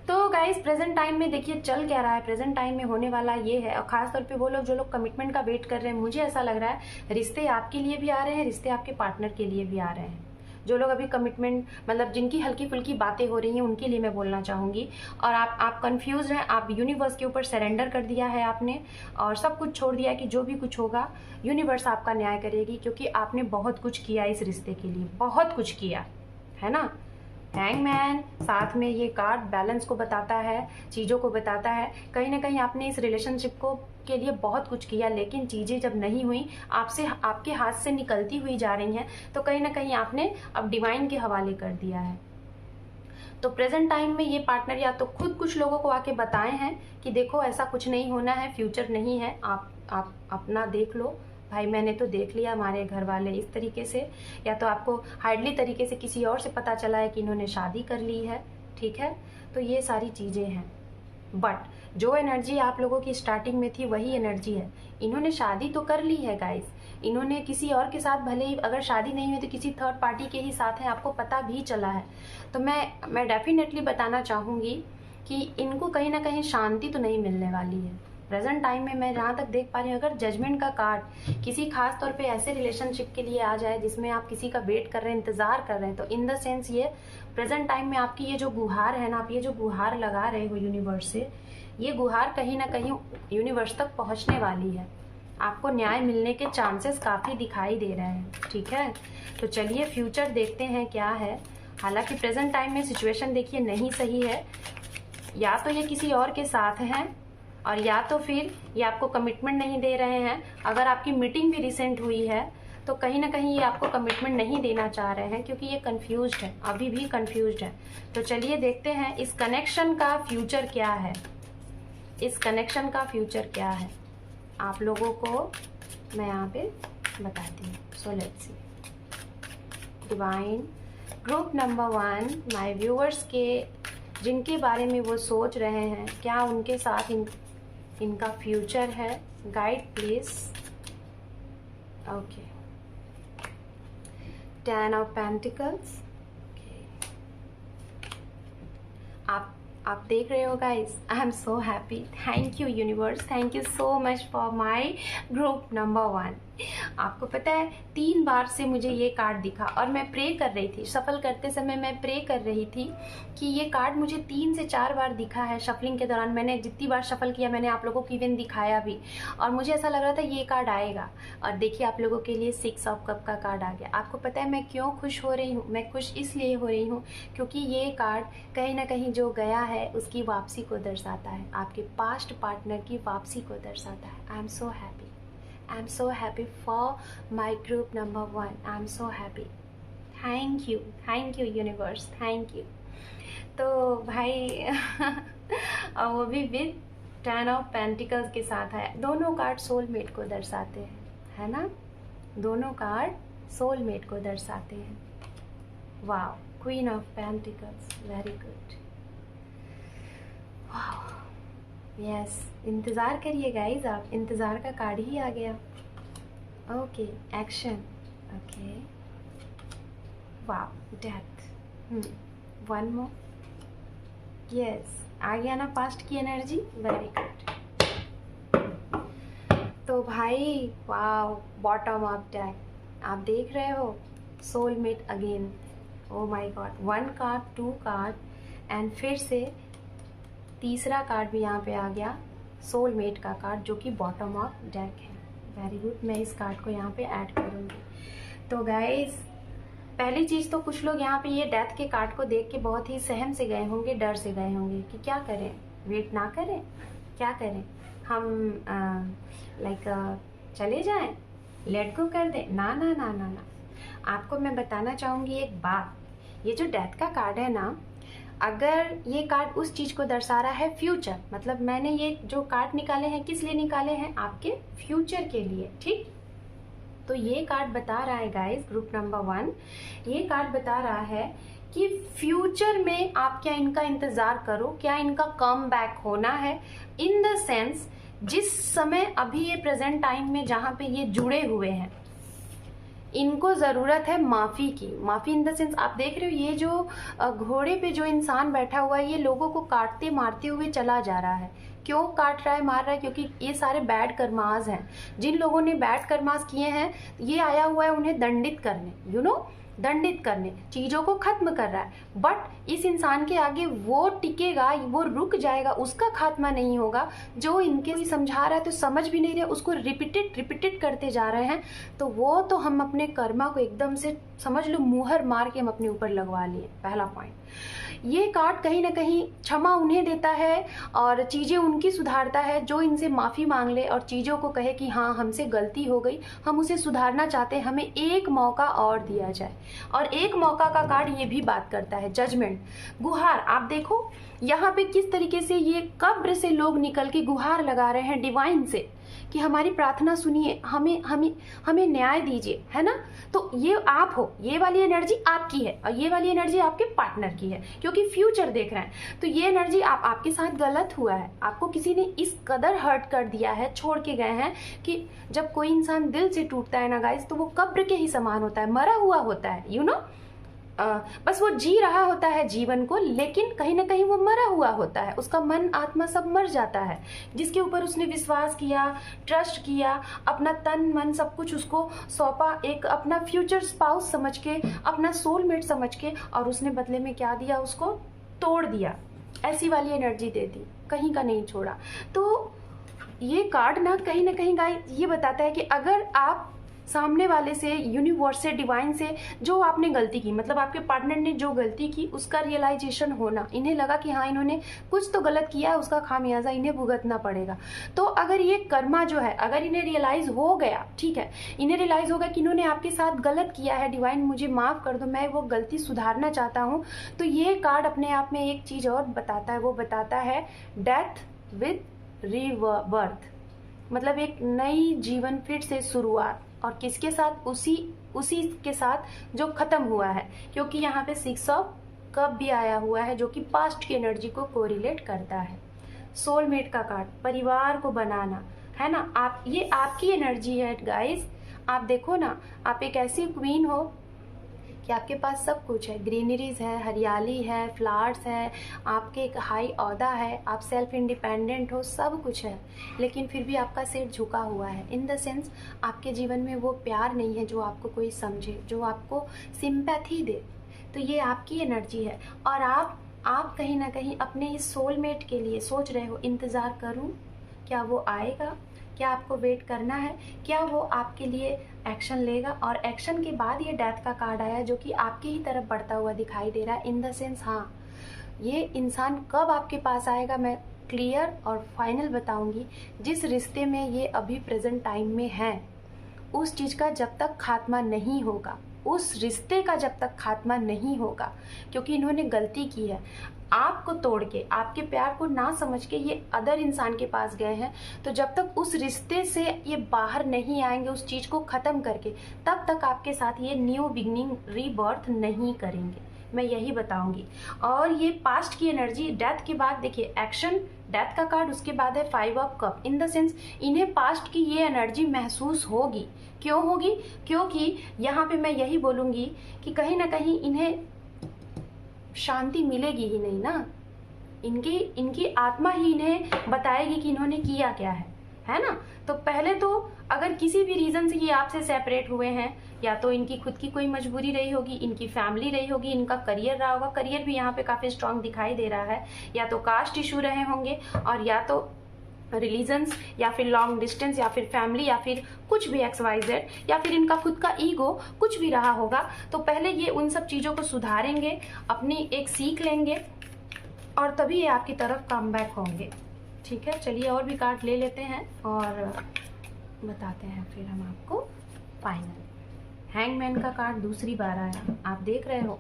तो गाइस प्रेजेंट टाइम में देखिए चल क्या रहा है, प्रेजेंट टाइम में होने वाला ये है, और खासतौर पे वो लोग जो लोग कमिटमेंट का वेट कर रहे हैं, मुझे ऐसा लग रहा है रिश्ते आपके लिए भी आ रहे हैं, रिश्ते आपके पार्टनर के लिए भी आ रहे हैं। जो लोग अभी कमिटमेंट, मतलब जिनकी हल्की फुल्की बातें हो रही हैं, उनके लिए मैं बोलना चाहूंगी। और आप कंफ्यूज हैं, आप यूनिवर्स के ऊपर सरेंडर कर दिया है आपने, और सब कुछ छोड़ दिया कि जो भी कुछ होगा यूनिवर्स आपका न्याय करेगी, क्योंकि आपने बहुत कुछ किया इस रिश्ते के लिए, बहुत कुछ किया है ना। हैंगमैन, साथ में ये कार्ड बैलेंस को बताता है, चीज़ों को बताता है। कहीं ना कहीं आपने इस रिलेशनशिप को के लिए बहुत कुछ किया, लेकिन चीज़ें जब नहीं हुई, आपके हाथ से निकलती हुई जा रही हैं, तो कहीं ना कहीं आपने अब डिवाइन के हवाले कर दिया है। तो प्रेजेंट टाइम में ये पार्टनर या तो खुद कुछ लोगों को आके बताए हैं कि देखो ऐसा कुछ नहीं होना है, फ्यूचर नहीं है, आप अपना देख लो भाई, मैंने तो देख लिया हमारे घर वाले इस तरीके से, या तो आपको हार्डली तरीके से किसी और से पता चला है कि इन्होंने शादी कर ली है। ठीक है, तो ये सारी चीज़ें हैं, बट जो एनर्जी आप लोगों की स्टार्टिंग में थी वही एनर्जी है। इन्होंने शादी तो कर ली है गाइस, इन्होंने किसी और के साथ, भले ही अगर शादी नहीं हुई तो किसी थर्ड पार्टी के ही साथ है, आपको पता भी चला है। तो मैं डेफिनेटली बताना चाहूँगी कि इनको कहीं ना कहीं शांति तो नहीं मिलने वाली है प्रेजेंट टाइम में। मैं जहाँ तक देख पा रही हूँ, अगर जजमेंट का कार्ड किसी खास तौर पे ऐसे रिलेशनशिप के लिए आ जाए जिसमें आप किसी का वेट कर रहे हैं, इंतजार कर रहे हैं, तो इन द सेंस ये प्रेजेंट टाइम में आपकी ये जो गुहार है ना, आप ये जो गुहार लगा रहे हो यूनिवर्स से, ये गुहार कहीं ना कहीं यूनिवर्स तक पहुँचने वाली है। आपको न्याय मिलने के चांसेस काफ़ी दिखाई दे रहे हैं। ठीक है, तो चलिए फ्यूचर देखते हैं क्या है। हालांकि प्रेजेंट टाइम में सिचुएशन देखिए नहीं सही है, या तो ये किसी और के साथ हैं, और या तो फिर ये आपको कमिटमेंट नहीं दे रहे हैं। अगर आपकी मीटिंग भी रिसेंट हुई है तो कहीं ना कहीं ये आपको कमिटमेंट नहीं देना चाह रहे हैं, क्योंकि ये कंफ्यूज्ड है, अभी भी कंफ्यूज्ड है। तो चलिए देखते हैं इस कनेक्शन का फ्यूचर क्या है, इस कनेक्शन का फ्यूचर क्या है आप लोगों को मैं यहाँ पे बताती हूँ। सो let's C, divine group number 1 my viewers के जिनके बारे में वो सोच रहे हैं, क्या उनके साथ इनका फ्यूचर है? Guide please. Okay, 10 of pentacles. आप देख रहे हो guys, I am so happy. Thank you universe, thank you so much for my group number 1। आपको पता है 3 बार से मुझे ये कार्ड दिखा और मैं प्रे कर रही थी, शफल करते समय मैं प्रे कर रही थी कि ये कार्ड मुझे 3 से 4 बार दिखा है शफलिंग के दौरान। मैंने जितनी बार शफल किया मैंने आप लोगों को इवन दिखाया भी, और मुझे ऐसा लग रहा था ये कार्ड आएगा। और देखिए आप लोगों के लिए 6 ऑफ कप का कार्ड आ गया। आपको पता है मैं क्यों खुश हो रही हूँ? मैं खुश इसलिए हो रही हूँ क्योंकि ये कार्ड कहीं ना कहीं जो गया है उसकी वापसी को दर्शाता है, आपके पास्ट पार्टनर की वापसी को दर्शाता है। आई am so happy, I am so happy for my group number 1। I am so happy. Thank you universe, thank you. तो भाई और वो भी विद 10 ऑफ पेंटिकल्स के साथ है। दोनों कार्ड सोलमेट को दर्शाते हैं, है ना? दोनों कार्ड सोलमेट को दर्शाते हैं। Wow, queen of pentacles, very good. Wow, yes, इंतज़ार करिए गाइज, आप इंतज़ार का कार्ड ही आ गया। Okay, action. Okay, wow, death. 1 मोर। यस, आ गया ना पास्ट की एनर्जी, वेरी गुड। तो भाई वाओ, बॉटम ऑफ डेक आप देख रहे हो, soulmate again. Oh my God, 1 card, 2 card and फिर से तीसरा कार्ड भी यहाँ पे आ गया, सोलमेट का कार्ड जो कि बॉटम ऑफ डेक है। वेरी गुड, मैं इस कार्ड को यहाँ पे ऐड करूँगी। तो गाइस, पहली चीज़ तो कुछ लोग यहाँ पे ये डेथ के कार्ड को देख के बहुत ही सहम से गए होंगे, डर से गए होंगे कि क्या करें, वेट ना करें, क्या करें हम, चले जाएं, लेट गो कर दें। ना ना ना ना ना, आपको मैं बताना चाहूँगी एक बात। ये जो डेथ का कार्ड है ना, अगर ये कार्ड उस चीज़ को दर्शा रहा है फ्यूचर, मतलब मैंने ये जो कार्ड निकाले हैं किस लिए निकाले हैं? आपके फ्यूचर के लिए, ठीक? तो ये कार्ड बता रहा है गाइस, ग्रुप नंबर 1, ये कार्ड बता रहा है कि फ्यूचर में आप क्या इनका इंतज़ार करो, क्या इनका कम बैक होना है। इन द सेंस, जिस समय अभी ये प्रेजेंट टाइम में जहाँ पे ये जुड़े हुए हैं, इनको ज़रूरत है माफ़ी की। माफ़ी इन द सेंस, आप देख रहे हो ये जो घोड़े पे जो इंसान बैठा हुआ है, ये लोगों को काटते मारते हुए चला जा रहा है। क्यों काट रहा है, मार रहा है? क्योंकि ये सारे बैड कर्मास हैं। जिन लोगों ने बैड कर्मास किए हैं, ये आया हुआ है उन्हें दंडित करने, दंडित करने, चीज़ों को खत्म कर रहा है। बट इस इंसान के आगे वो टिकेगा, वो रुक जाएगा, उसका खात्मा नहीं होगा। जो इनके समझा रहा है तो समझ भी नहीं रहे, उसको रिपीटेड करते जा रहे हैं। तो वो तो हम अपने कर्मा को एकदम से समझ लो मुहर मार के हम अपने ऊपर लगवा लिए। पहला पॉइंट, ये कार्ड कहीं ना कहीं क्षमा उन्हें देता है और चीज़ें उनकी सुधारता है जो इनसे माफ़ी मांग ले और चीज़ों को कहे कि हाँ हमसे गलती हो गई, हम उसे सुधारना चाहते हैं, हमें एक मौका और दिया जाए। और एक मौका का कार्ड ये भी बात करता है, जजमेंट, गुहार। आप देखो यहाँ पे किस तरीके से ये कब्र से लोग निकल के गुहार लगा रहे हैं डिवाइन से कि हमारी प्रार्थना सुनिए, हमें हमें हमें न्याय दीजिए, है ना? तो ये आप हो, ये वाली एनर्जी आपकी है और ये वाली एनर्जी आपके पार्टनर की है, क्योंकि फ्यूचर देख रहे हैं। तो ये एनर्जी आपके साथ गलत हुआ है, आपको किसी ने इस कदर हर्ट कर दिया है, छोड़ के गए हैं कि जब कोई इंसान दिल से टूटता है ना गाइस, तो वो कब्र के ही समान होता है, मरा हुआ होता है, बस वो जी रहा होता है जीवन को, लेकिन कहीं ना कहीं वो मरा हुआ होता है, उसका मन आत्मा सब मर जाता है। जिसके ऊपर उसने विश्वास किया, ट्रस्ट किया, अपना तन मन सब कुछ उसको सौंपा, एक अपना फ्यूचर स्पाउस समझ के, अपना सोलमेट समझ के, और उसने बदले में क्या दिया? उसको तोड़ दिया। ऐसी वाली एनर्जी दे दी, कहीं का नहीं छोड़ा। तो ये कार्ड ना कहीं गाइस ये बताता है कि अगर आप सामने वाले से, यूनिवर्स से, डिवाइन से, जो आपने गलती की, मतलब आपके पार्टनर ने जो गलती की उसका रियलाइजेशन होना, इन्हें लगा कि हाँ इन्होंने कुछ तो गलत किया है, उसका खामियाजा इन्हें भुगतना पड़ेगा। तो अगर ये कर्मा जो है, अगर इन्हें रियलाइज हो गया, ठीक है, इन्हें रियलाइज हो गया कि इन्होंने आपके साथ गलत किया है, डिवाइन मुझे माफ़ कर दो, मैं वो गलती सुधारना चाहता हूँ, तो ये कार्ड अपने आप में एक चीज़ और बताता है, वो बताता है डेथ विद रीबर्थ। मतलब एक नई जीवन फिर से शुरुआत, और किसके साथ? उसी के साथ जो खत्म हुआ है, क्योंकि यहाँ पे 6 ऑफ कप भी आया हुआ है जो कि पास्ट की एनर्जी को कोरिलेट करता है। सोलमेट का कार्ड, परिवार को बनाना, है ना। आप, ये आपकी एनर्जी है गाइस। आप देखो ना, आप एक ऐसी क्वीन हो कि आपके पास सब कुछ है, ग्रीनरीज है, हरियाली है, फ्लावर्स है, आपके एक हाई ओहदा है, आप सेल्फ इंडिपेंडेंट हो, सब कुछ है, लेकिन फिर भी आपका सिर झुका हुआ है। इन द सेंस आपके जीवन में वो प्यार नहीं है जो आपको कोई समझे, जो आपको सिंपैथी दे। तो ये आपकी एनर्जी है, और आप कहीं ना कहीं अपने इस सोलमेट के लिए सोच रहे हो, इंतज़ार करूं, क्या वो आएगा, क्या आपको वेट करना है, क्या वो आपके लिए एक्शन लेगा। और एक्शन के बाद ये डेथ का कार्ड आया जो कि आपकी ही तरफ बढ़ता हुआ दिखाई दे रहा है। इन द सेंस हाँ, ये इंसान कब आपके पास आएगा मैं क्लियर और फाइनल बताऊंगी। जिस रिश्ते में ये अभी प्रेजेंट टाइम में है, उस चीज़ का जब तक खात्मा नहीं होगा, उस रिश्ते का जब तक खात्मा नहीं होगा, क्योंकि इन्होंने गलती की है, आपको तोड़ के, आपके प्यार को ना समझ के ये अदर इंसान के पास गए हैं। तो जब तक उस रिश्ते से ये बाहर नहीं आएंगे, उस चीज़ को ख़त्म करके, तब तक आपके साथ ये न्यू बिगनिंग, रीबर्थ नहीं करेंगे, मैं यही बताऊंगी। और ये पास्ट की एनर्जी, डेथ के बाद देखिए एक्शन, डेथ का कार्ड, उसके बाद है 5 of cup. In the sense इन्हें पास्ट की ये एनर्जी महसूस होगी। क्यों होगी? क्योंकि यहाँ पे मैं यही बोलूँगी कि कहीं ना कहीं इन्हें शांति मिलेगी ही नहीं ना, इनकी आत्मा ही इन्हें बताएगी कि इन्होंने किया क्या है ना। तो पहले तो अगर किसी भी रीजन से ये आपसे सेपरेट हुए हैं, या तो इनकी खुद की कोई मजबूरी रही होगी, इनकी फैमिली रही होगी, इनका करियर रहा होगा, करियर भी यहाँ पे काफी स्ट्रांग दिखाई दे रहा है, या तो कास्ट इशू रहे होंगे, और या तो रिलीजन्स, या फिर लॉन्ग डिस्टेंस, या फिर फैमिली, या फिर कुछ भी XYZ, या फिर इनका खुद का ईगो, कुछ भी रहा होगा। तो पहले ये उन सब चीज़ों को सुधारेंगे, अपनी एक सीख लेंगे, और तभी ये आपकी तरफ कम बैक होंगे। ठीक है, चलिए और भी कार्ड ले लेते हैं और बताते हैं फिर हम आपको फाइनल। हैंगमैन का कार्ड दूसरी बार आया, आप देख रहे हो,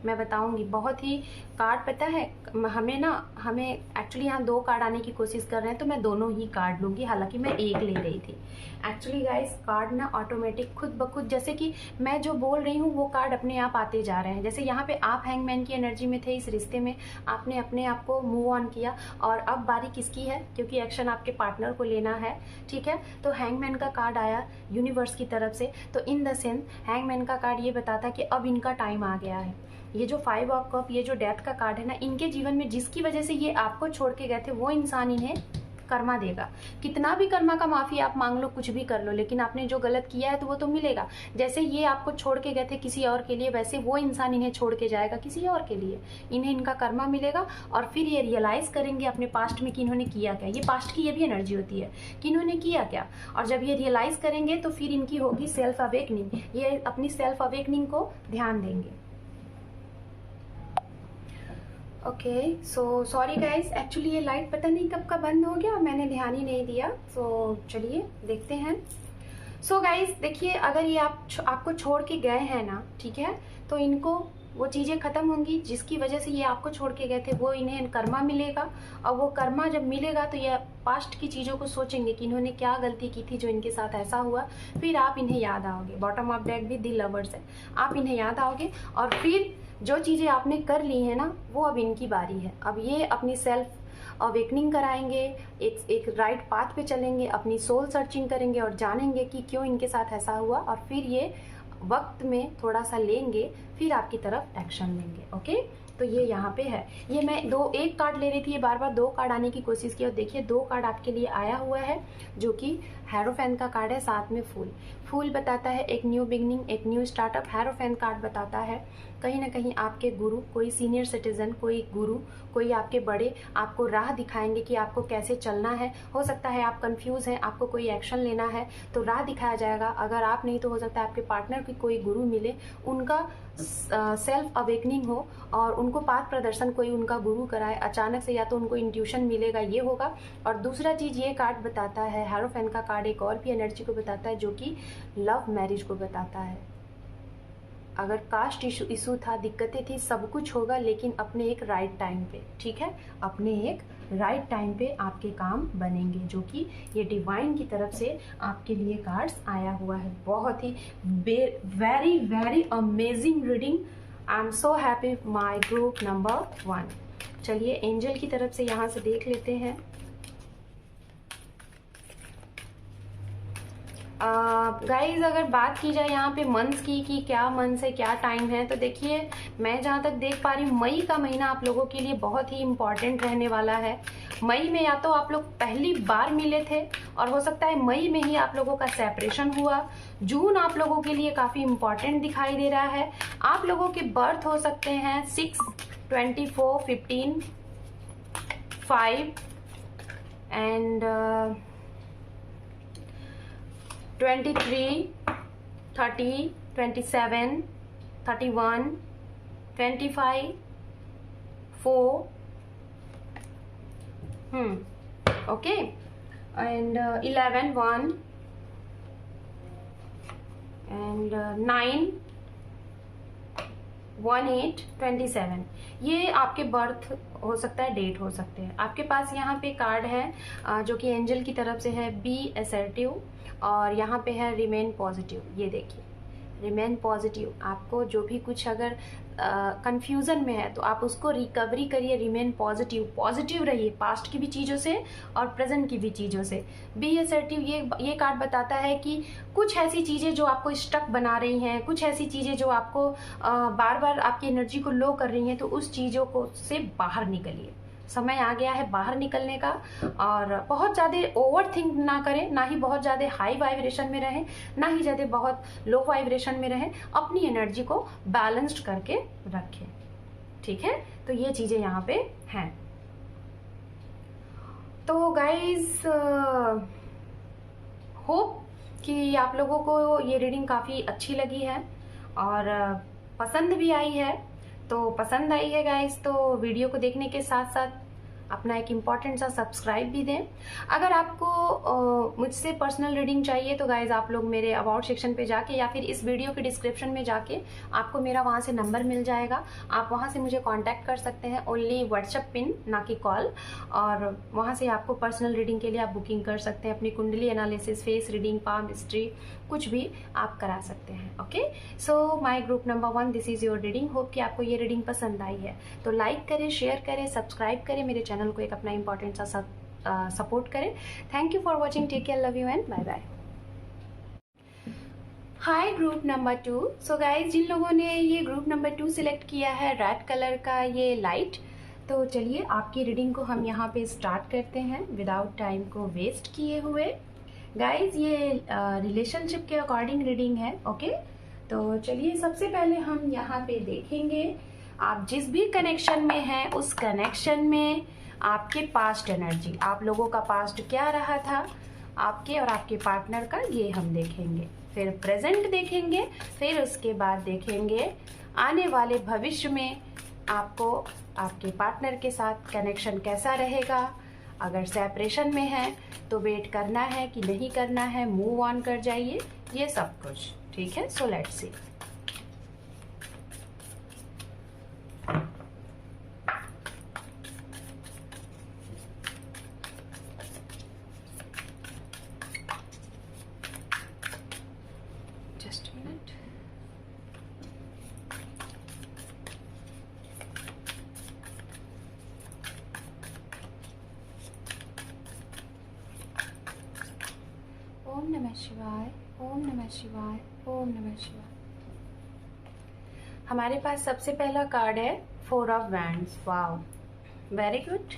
मैं बताऊंगी। बहुत ही कार्ड, पता है हमें एक्चुअली यहाँ 2 कार्ड आने की कोशिश कर रहे हैं, तो मैं दोनों ही कार्ड लूंगी, हालांकि मैं एक ले रही थी। एक्चुअली गाइस कार्ड ना ऑटोमेटिक खुद ब खुद, जैसे कि मैं जो बोल रही हूँ वो कार्ड अपने आप आते जा रहे हैं। जैसे यहाँ पे आप हैंगमैन की एनर्जी में थे, इस रिश्ते में आपने अपने आप को मूव ऑन किया, और अब बारी किसकी है, क्योंकि एक्शन आपके पार्टनर को लेना है। ठीक है, तो हैंगमैन का कार्ड आया यूनिवर्स की तरफ से। तो इन द सेंस हैंगमैन का कार्ड ये बताता है कि अब इनका टाइम आ गया है। ये जो 5 ऑफ कप, ये जो डेथ का कार्ड है ना, इनके जीवन में जिसकी वजह से ये आपको छोड़ के गए थे, वो इंसान इन्हें कर्मा देगा। कितना भी कर्मा का माफी आप मांग लो, कुछ भी कर लो, लेकिन आपने जो गलत किया है तो वो तो मिलेगा। जैसे ये आपको छोड़ के गए थे किसी और के लिए, वैसे वो इंसान इन्हें छोड़ के जाएगा किसी और के लिए, इन्हें इनका कर्मा मिलेगा। और फिर ये रियलाइज करेंगे अपने पास्ट में कि इन्होंने किया क्या। ये पास्ट की ये भी एनर्जी होती है कि इन्होंने किया क्या, और जब ये रियलाइज करेंगे तो फिर इनकी होगी सेल्फ अवेकनिंग। ये अपनी सेल्फ अवेकनिंग को ध्यान देंगे। Okay, so sorry guys, actually ये लाइट पता नहीं कब का बंद हो गया और मैंने ध्यान ही नहीं दिया। सो चलिए देखते हैं। सो गाइस देखिए, अगर ये आपको छोड़ के गए हैं ना, ठीक है, तो इनको वो चीज़ें ख़त्म होंगी जिसकी वजह से ये आपको छोड़ के गए थे, वो इन्हें कर्मा मिलेगा। और वो कर्मा जब मिलेगा तो ये पास्ट की चीज़ों को सोचेंगे कि इन्होंने क्या गलती की थी जो इनके साथ ऐसा हुआ। फिर आप इन्हें याद आओगे। बॉटम ऑफ डेक भी दी लवर्स है, आप इन्हें याद आओगे, और फिर जो चीज़ें आपने कर ली है ना, वो अब इनकी बारी है। अब ये अपनी सेल्फ अवेकनिंग कराएंगे, एक राइट पाथ पे चलेंगे, अपनी सोल सर्चिंग करेंगे और जानेंगे कि क्यों इनके साथ ऐसा हुआ, और फिर ये वक्त में थोड़ा सा लेंगे, फिर आपकी तरफ एक्शन लेंगे। ओके, तो ये यहाँ पे है। ये मैं एक कार्ड ले रही थी, ये बार बार 2 कार्ड आने की कोशिश की, और देखिए 2 कार्ड आपके लिए आया हुआ है, जो कि हैरोफैन का कार्ड है, साथ में फूल बताता है एक न्यू बिगनिंग, एक न्यू स्टार्टअप। हैरोफैन कार्ड बताता है कहीं ना कहीं आपके गुरु, कोई सीनियर सिटीजन, कोई गुरु, कोई आपके बड़े आपको राह दिखाएंगे कि आपको कैसे चलना है। हो सकता है आप कंफ्यूज हैं, आपको कोई एक्शन लेना है तो राह दिखाया जाएगा। अगर आप नहीं तो हो सकता है आपके पार्टनर की कोई गुरु मिले, उनका सेल्फ अवेकनिंग हो और उनको पाथ प्रदर्शन कोई उनका गुरु कराए अचानक से, या तो उनको इंट्यूशन मिलेगा, ये होगा। और दूसरा चीज ये कार्ड बताता है, हैरोफैन का कार्ड एक और भी एनर्जी को बताता है, जो कि लव मैरिज को बताता है। अगर कास्ट इशू था, दिक्कतें थी, सब कुछ होगा, लेकिन अपने एक राइट टाइम पे, ठीक है, अपने एक राइट टाइम पे आपके काम बनेंगे, जो कि ये डिवाइन की तरफ से आपके लिए कार्ड्स आया हुआ है। बहुत ही very very amazing reading. I am so happy my group number 1। चलिए एंजल की तरफ से यहाँ से देख लेते हैं। गाइज अगर बात की जाए यहाँ पे मंथ्स की कि क्या मंथ्स है, क्या टाइम है, तो देखिए मैं जहाँ तक देख पा रही हूँ मई का महीना आप लोगों के लिए बहुत ही इम्पॉर्टेंट रहने वाला है। मई में या तो आप लोग पहली बार मिले थे और हो सकता है मई में ही आप लोगों का सेपरेशन हुआ। जून आप लोगों के लिए काफ़ी इम्पॉर्टेंट दिखाई दे रहा है। आप लोगों के बर्थ हो सकते हैं 6, 24, 15, 5 एंड 23, 30, 27, 31, 25, 4, okay, and 11, 1 and 9, 1, 8, 27। ये आपके बर्थ हो सकता है, डेट हो सकते हैं। आपके पास यहाँ पे कार्ड है जो कि एंजल की तरफ से है, बी असर्टिव, और यहाँ पे है रिमेन पॉजिटिव। ये देखिए रिमेन पॉजिटिव। आपको जो भी कुछ अगर कंफ्यूजन में है तो आप उसको रिकवरी करिए, रिमेन पॉजिटिव, पॉजिटिव रहिए पास्ट की भी चीज़ों से और प्रेजेंट की भी चीज़ों से। बी असर्टिव ये कार्ड बताता है कि कुछ ऐसी चीज़ें जो आपको स्टक बना रही हैं, कुछ ऐसी चीज़ें जो आपको बार बार आपकी एनर्जी को लो कर रही हैं, तो उस चीज़ों को से बाहर निकलिए। समय आ गया है बाहर निकलने का। और बहुत ज़्यादा ओवर थिंक ना करें, ना ही बहुत ज़्यादा हाई वाइब्रेशन में रहें, ना ही ज़्यादा बहुत लो वाइब्रेशन में रहें। अपनी एनर्जी को बैलेंस्ड करके रखें, ठीक है। तो ये चीज़ें यहाँ पे हैं। तो गाइज होप कि आप लोगों को ये रीडिंग काफ़ी अच्छी लगी है और पसंद भी आई है। तो पसंद आई है गाइस तो वीडियो को देखने के साथ साथ अपना एक इम्पॉर्टेंट सा सब्सक्राइब भी दें। अगर आपको मुझसे पर्सनल रीडिंग चाहिए तो गाइज आप लोग मेरे अबाउट सेक्शन पे जाके या फिर इस वीडियो के डिस्क्रिप्शन में जाके आपको मेरा वहाँ से नंबर मिल जाएगा। आप वहाँ से मुझे कांटेक्ट कर सकते हैं, ओनली व्हाट्सएप पिन, ना कि कॉल। और वहाँ से आपको पर्सनल रीडिंग के लिए आप बुकिंग कर सकते हैं। अपनी कुंडली analysis, face reading, palm history, कुछ भी आप करा सकते हैं। Okay, so my group number 1, this is your reading. Hope कि आपको ये रीडिंग पसंद आई है। तो लाइक करें, शेयर करें, सब्सक्राइब करें, मेरे चैनल को एक अपना इंपॉर्टेंट सा सपोर्ट करें। Thank you for watching, take care, love you and bye bye. Hi group number 2। So guys जिन लोगों ने ये ग्रुप नंबर 2 सिलेक्ट किया है, रेड कलर का ये लाइट, तो चलिए आपकी रीडिंग को हम यहाँ पे स्टार्ट करते हैं विदाउट टाइम को वेस्ट किए हुए। गाइज ये रिलेशनशिप के अकॉर्डिंग रीडिंग है। ओके, तो चलिए सबसे पहले हम यहाँ पे देखेंगे आप जिस भी कनेक्शन में हैं उस कनेक्शन में आपके पास्ट एनर्जी, आप लोगों का पास्ट क्या रहा था आपके और आपके पार्टनर का, ये हम देखेंगे। फिर प्रेजेंट देखेंगे, फिर उसके बाद देखेंगे आने वाले भविष्य में आपको आपके पार्टनर के साथ कनेक्शन कैसा रहेगा। अगर सेपरेशन में है तो वेट करना है कि नहीं करना है, मूव ऑन कर जाइए, ये सब कुछ ठीक है। So let's see. Just minute. ओम नमः शिवाय, ओम नमः शिवाय, ओम नमः शिवाय। हमारे पास सबसे पहला कार्ड है 4 of wands. Wow, very good.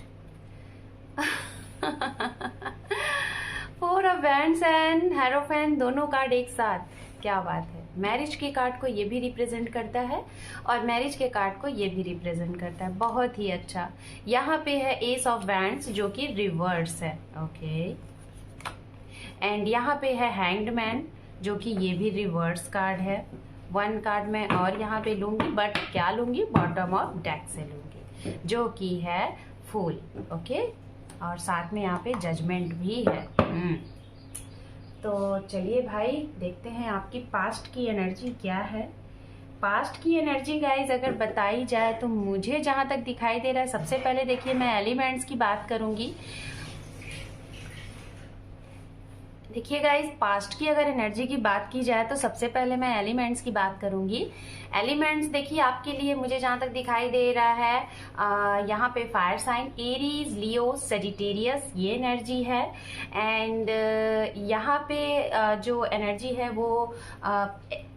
4 of wands and hierophant, दोनों कार्ड एक साथ, क्या बात है। मैरिज के कार्ड को ये भी रिप्रेजेंट करता है और मैरिज के कार्ड को ये भी रिप्रेजेंट करता है। बहुत ही अच्छा। यहाँ पे है एस ऑफ वैंड्स जो कि रिवर्स है। ओके, एंड यहाँ पे है हैंग्ड मैन जो कि ये भी रिवर्स कार्ड है। 1 कार्ड मैं और यहाँ पे लूंगी, बट क्या लूंगी, बॉटम ऑफ डेक से लूंगी जो कि है फूल। ओके, और साथ में यहाँ पे जजमेंट भी है। तो चलिए भाई देखते हैं आपकी पास्ट की एनर्जी क्या है। पास्ट की एनर्जी गाइज अगर बताई जाए तो मुझे जहाँ तक दिखाई दे रहा है, सबसे पहले देखिए मैं एलिमेंट्स की बात करूंगी। देखिए गाइज, पास्ट की अगर एनर्जी की बात की जाए तो सबसे पहले मैं एलिमेंट्स की बात करूंगी। एलिमेंट्स देखिए आपके लिए मुझे जहां तक दिखाई दे रहा है, यहाँ पे फायर साइन एरीज, लियो, सेजिटेरियस, ये एनर्जी है। एंड यहाँ पे जो एनर्जी है वो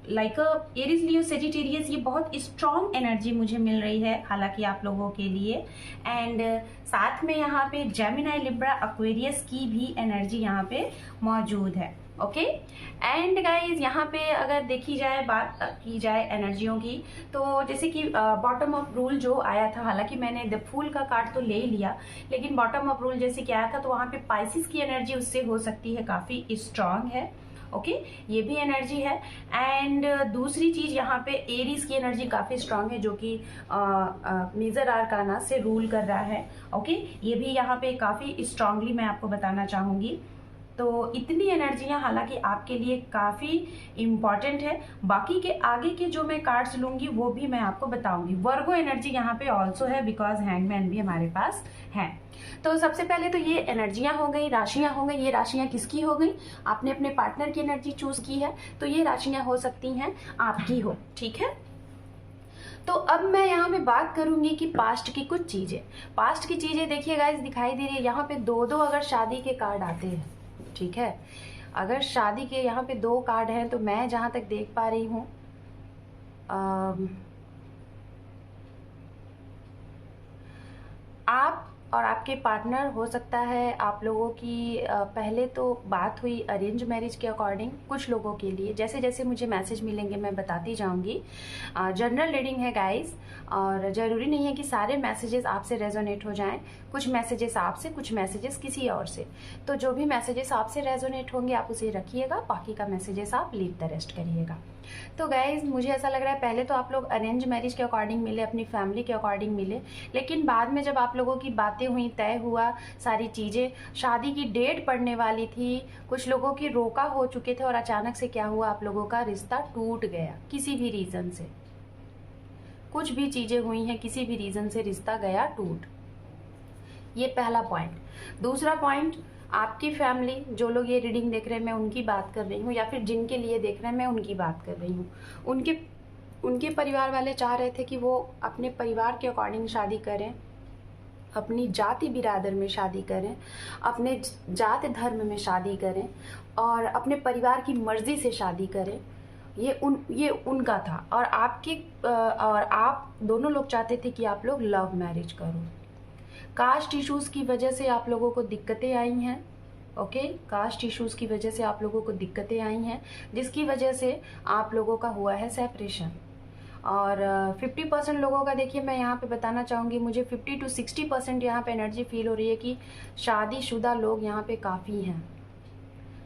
लाइक एरीज, लियो, सेजिटेरियस, ये बहुत स्ट्रॉन्ग एनर्जी मुझे मिल रही है हालांकि आप लोगों के लिए। एंड साथ में यहाँ पे जेमिनी, लिब्रा, एक्वेरियस की भी एनर्जी यहाँ पे मौजूद है। ओके एंड गाइज यहाँ पे अगर देखी जाए, बात की जाए एनर्जियों की, तो जैसे कि बॉटम ऑफ रूल जो आया था, हालांकि मैंने द फूल का कार्ड तो ले ही लिया, लेकिन बॉटम ऑफ रूल जैसे कि आया था तो वहाँ पे पाइसिस की एनर्जी उससे हो सकती है काफी स्ट्रांग है। ओके ये भी एनर्जी है। एंड दूसरी चीज यहाँ पे एरीज की एनर्जी काफी स्ट्रांग है जो कि मेजर आर्काना से रूल कर रहा है। ओके ये भी यहाँ पे काफी स्ट्रांगली मैं आपको बताना चाहूंगी। तो इतनी एनर्जियां हालांकि आपके लिए काफी इंपॉर्टेंट है। बाकी के आगे के जो मैं कार्ड्स लूंगी वो भी मैं आपको बताऊंगी। वर्गो एनर्जी यहाँ पे ऑल्सो है बिकॉज हैंगमैन भी हमारे पास है। तो सबसे पहले तो ये एनर्जियां हो गई, राशियां हो गई। ये राशियां किसकी हो गई? आपने अपने पार्टनर की एनर्जी चूज की है तो ये राशियां हो सकती हैं आपकी हो, ठीक है। तो अब मैं यहाँ पे बात करूंगी कि पास्ट की कुछ चीजें। पास्ट की चीजें देखिए गाइस दिखाई दे रही है यहाँ पे दो दो अगर शादी के कार्ड आते हैं, ठीक है। अगर शादी के यहाँ पे दो कार्ड हैं तो मैं जहां तक देख पा रही हूँ आप और आपके पार्टनर, हो सकता है आप लोगों की पहले तो बात हुई अरेंज मैरिज के अकॉर्डिंग। कुछ लोगों के लिए जैसे जैसे मुझे मैसेज मिलेंगे मैं बताती जाऊंगी। जनरल रीडिंग है गाइस और ज़रूरी नहीं है कि सारे मैसेजेस आपसे रेजोनेट हो जाएं। कुछ मैसेजेस आपसे, कुछ मैसेजेस किसी और से। तो जो भी मैसेजेस आपसे रेजोनेट होंगे आप उसे रखिएगा, बाकी का मैसेजेस आप लीव द रेस्ट करिएगा। तो गाइज मुझे ऐसा लग रहा है पहले तो आप लोग अरेंज मैरिज के अकॉर्डिंग मिले, अपनी फैमिली के अकॉर्डिंग मिले, लेकिन बाद में जब आप लोगों की बातें हुई, तय हुआ सारी चीज़ें, शादी की डेट पड़ने वाली थी, कुछ लोगों की रोका हो चुके थे और अचानक से क्या हुआ, आप लोगों का रिश्ता टूट गया किसी भी रीज़न से। कुछ भी चीज़ें हुई हैं, किसी भी रीज़न से रिश्ता गया टूट। ये पहला पॉइंट। दूसरा पॉइंट, आपकी फैमिली, जो लोग ये रीडिंग देख रहे हैं मैं उनकी बात कर रही हूँ, या फिर जिनके लिए देख रहे हैं मैं उनकी बात कर रही हूँ। उनके परिवार वाले चाह रहे थे कि वो अपने परिवार के अकॉर्डिंग शादी करें, अपनी जाति बिरादर में शादी करें, अपने जाति धर्म में शादी करें और अपने परिवार की मर्जी से शादी करें। ये उनका था। और आप दोनों लोग चाहते थे कि आप लोग लव मैरिज करो। कास्ट इश्यूज की वजह से आप लोगों को दिक्कतें आई हैं। ओके कास्ट इश्यूज की वजह से आप लोगों को दिक्कतें आई हैं, जिसकी वजह से आप लोगों का हुआ है सेपरेशन। और 50% लोगों का देखिए मैं यहाँ पे बताना चाहूँगी, मुझे 50 to 60% यहाँ पे एनर्जी फील हो रही है कि शादीशुदा लोग यहाँ पे काफ़ी हैं।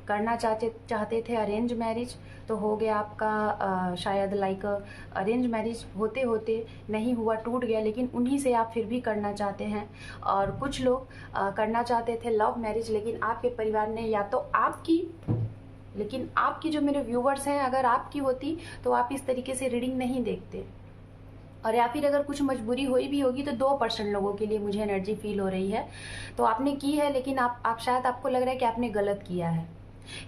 करना चाहते थे अरेंज मैरिज तो हो गया आपका शायद लाइक अरेंज मैरिज होते होते नहीं हुआ, टूट गया, लेकिन उन्हीं से आप फिर भी करना चाहते हैं। और कुछ लोग करना चाहते थे लव मैरिज, लेकिन आपके परिवार ने या तो आपकी जो मेरे व्यूवर्स हैं, अगर आपकी होती तो आप इस तरीके से रीडिंग नहीं देखते। और या फिर अगर कुछ मजबूरी हुई भी होगी तो 2% लोगों के लिए मुझे एनर्जी फील हो रही है। तो आपने की है, लेकिन आप शायद आपको लग रहा है कि आपने गलत किया है,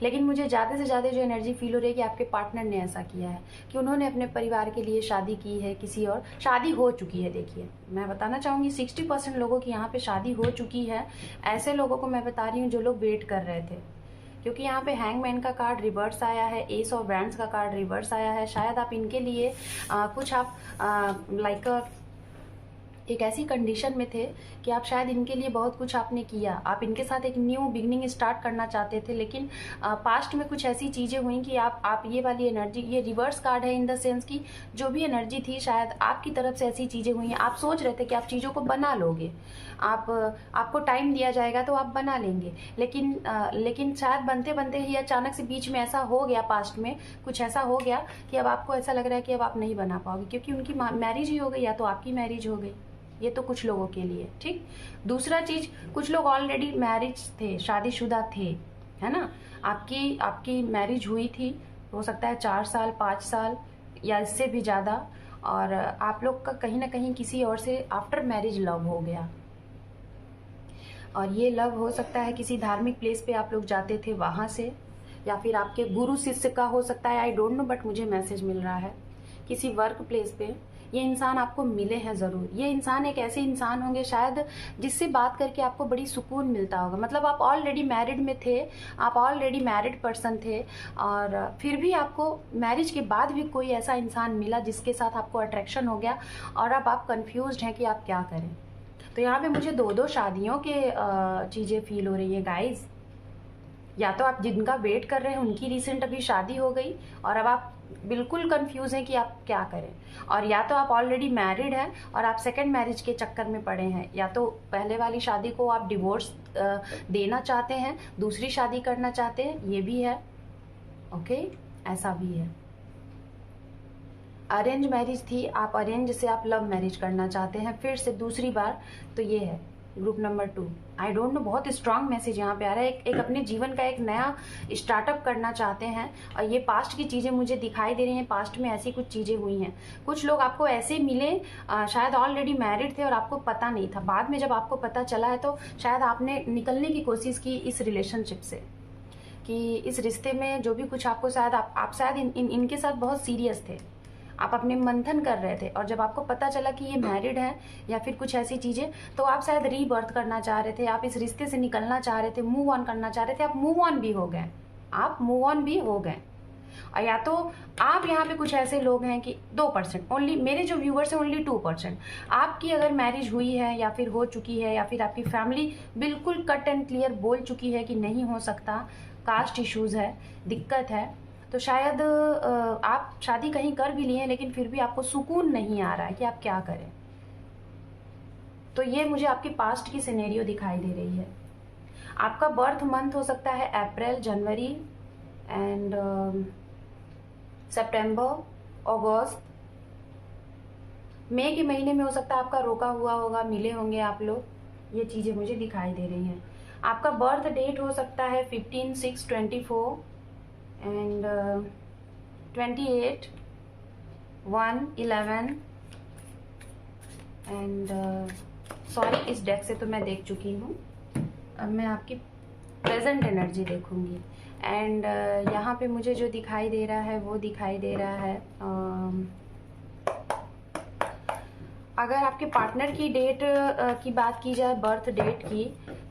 लेकिन मुझे ज़्यादा से ज़्यादा जो एनर्जी फील हो रही है कि आपके पार्टनर ने ऐसा किया है कि उन्होंने अपने परिवार के लिए शादी की है, किसी और शादी हो चुकी है। देखिए मैं बताना चाहूँगी 60% लोगों की यहाँ पे शादी हो चुकी है। ऐसे लोगों को मैं बता रही हूँ जो लोग वेट कर रहे थे, क्योंकि यहाँ पे हैंगमैन का कार्ड रिवर्स आया है, एस ऑफ वैंड्स का कार्ड रिवर्स आया है। शायद आप इनके लिए कुछ आप लाइक एक ऐसी कंडीशन में थे कि आप शायद इनके लिए बहुत कुछ आपने किया, आप इनके साथ एक न्यू बिगनिंग स्टार्ट करना चाहते थे, लेकिन पास्ट में कुछ ऐसी चीज़ें हुई कि आप ये वाली एनर्जी, ये रिवर्स कार्ड है इन द सेंस कि जो भी एनर्जी थी शायद आपकी तरफ से ऐसी चीज़ें हुई हैं। आप सोच रहे थे कि आप चीज़ों को बना लोगे, आपको टाइम दिया जाएगा तो आप बना लेंगे, लेकिन शायद बनते बनते ही अचानक से बीच में ऐसा हो गया, पास्ट में कुछ ऐसा हो गया कि अब आपको ऐसा लग रहा है कि अब आप नहीं बना पाओगे, क्योंकि उनकी मैरिज ही हो गई या तो आपकी मैरिज हो गई। ये तो कुछ लोगों के लिए, ठीक। दूसरा चीज, कुछ लोग ऑलरेडी मैरिज थे, शादीशुदा थे, है ना। आपकी मैरिज हुई थी, हो सकता है 4 साल 5 साल या इससे भी ज़्यादा, और आप लोग का कहीं ना कहीं किसी और से आफ्टर मैरिज लव हो गया, और ये लव हो सकता है किसी धार्मिक प्लेस पे आप लोग जाते थे वहाँ से, या फिर आपके गुरु शिष्य का हो सकता है, आई डोंट नो, बट मुझे मैसेज मिल रहा है किसी वर्क प्लेस पे ये इंसान आपको मिले हैं ज़रूर। ये इंसान एक ऐसे इंसान होंगे शायद जिससे बात करके आपको बड़ी सुकून मिलता होगा। मतलब आप ऑलरेडी मैरिड में थे, आप ऑलरेडी मैरिड पर्सन थे, और फिर भी आपको मैरिज के बाद भी कोई ऐसा इंसान मिला जिसके साथ आपको अट्रैक्शन हो गया, और अब आप कंफ्यूज्ड हैं कि आप क्या करें। तो यहाँ पे मुझे दो शादियों के चीज़ें फील हो रही है गाइज। या तो आप जिनका वेट कर रहे हैं उनकी रिसेंट अभी शादी हो गई और अब आप बिल्कुल कंफ्यूज हैं कि आप क्या करें, और या तो आप ऑलरेडी मैरिड हैं और आप सेकंड मैरिज के चक्कर में पड़े हैं, या तो पहले वाली शादी को आप डिवोर्स देना चाहते हैं, दूसरी शादी करना चाहते हैं, ये भी है। ओके, ऐसा भी है। अरेंज मैरिज थी, आप अरेंज से आप लव मैरिज करना चाहते हैं फिर से दूसरी बार, तो ये है group number 2। I don't know, बहुत स्ट्रांग मैसेज यहाँ पे आ रहा है। एक अपने जीवन का एक नया स्टार्टअप करना चाहते हैं, और ये पास्ट की चीज़ें मुझे दिखाई दे रही हैं। पास्ट में ऐसी कुछ चीज़ें हुई हैं, कुछ लोग आपको ऐसे मिले शायद ऑलरेडी मैरिड थे और आपको पता नहीं था, बाद में जब आपको पता चला है तो शायद आपने निकलने की कोशिश की इस रिलेशनशिप से, कि इस रिश्ते में जो भी कुछ आपको शायद आप शायद इनके साथ बहुत सीरियस थे, आप अपने मंथन कर रहे थे, और जब आपको पता चला कि ये मैरिड है या फिर कुछ ऐसी चीज़ें, तो आप शायद रीबर्थ करना चाह रहे थे, आप इस रिश्ते से निकलना चाह रहे थे, मूव ऑन करना चाह रहे थे, आप मूव ऑन भी हो गए, आप मूव ऑन भी हो गए। और या तो आप यहाँ पे कुछ ऐसे लोग हैं कि 2% ओनली, मेरे जो व्यूवर्स हैं ओनली 2%, आपकी अगर मैरिज हुई है या फिर हो चुकी है, या फिर आपकी फैमिली बिल्कुल कट एंड क्लियर बोल चुकी है कि नहीं हो सकता, कास्ट इश्यूज है, दिक्कत है, तो शायद आप शादी कहीं कर भी लिए लेकिन फिर भी आपको सुकून नहीं आ रहा है कि आप क्या करें। तो ये मुझे आपकी पास्ट की सिनेरियो दिखाई दे रही है। आपका बर्थ मंथ हो सकता है अप्रैल, जनवरी एंड सितंबर, अगस्त, मई के महीने में हो सकता है आपका रोका हुआ होगा, मिले होंगे आप लोग, ये चीज़ें मुझे दिखाई दे रही हैं। आपका बर्थ डेट हो सकता है 15/6/24 एंड 28/1/11 एंड सॉरी, इस डेक से तो मैं देख चुकी हूँ, अब मैं आपकी प्रेजेंट एनर्जी देखूंगी। एंड यहाँ पे मुझे जो दिखाई दे रहा है वो दिखाई दे रहा है अगर आपके पार्टनर की डेट की बात की जाए, बर्थ डेट की,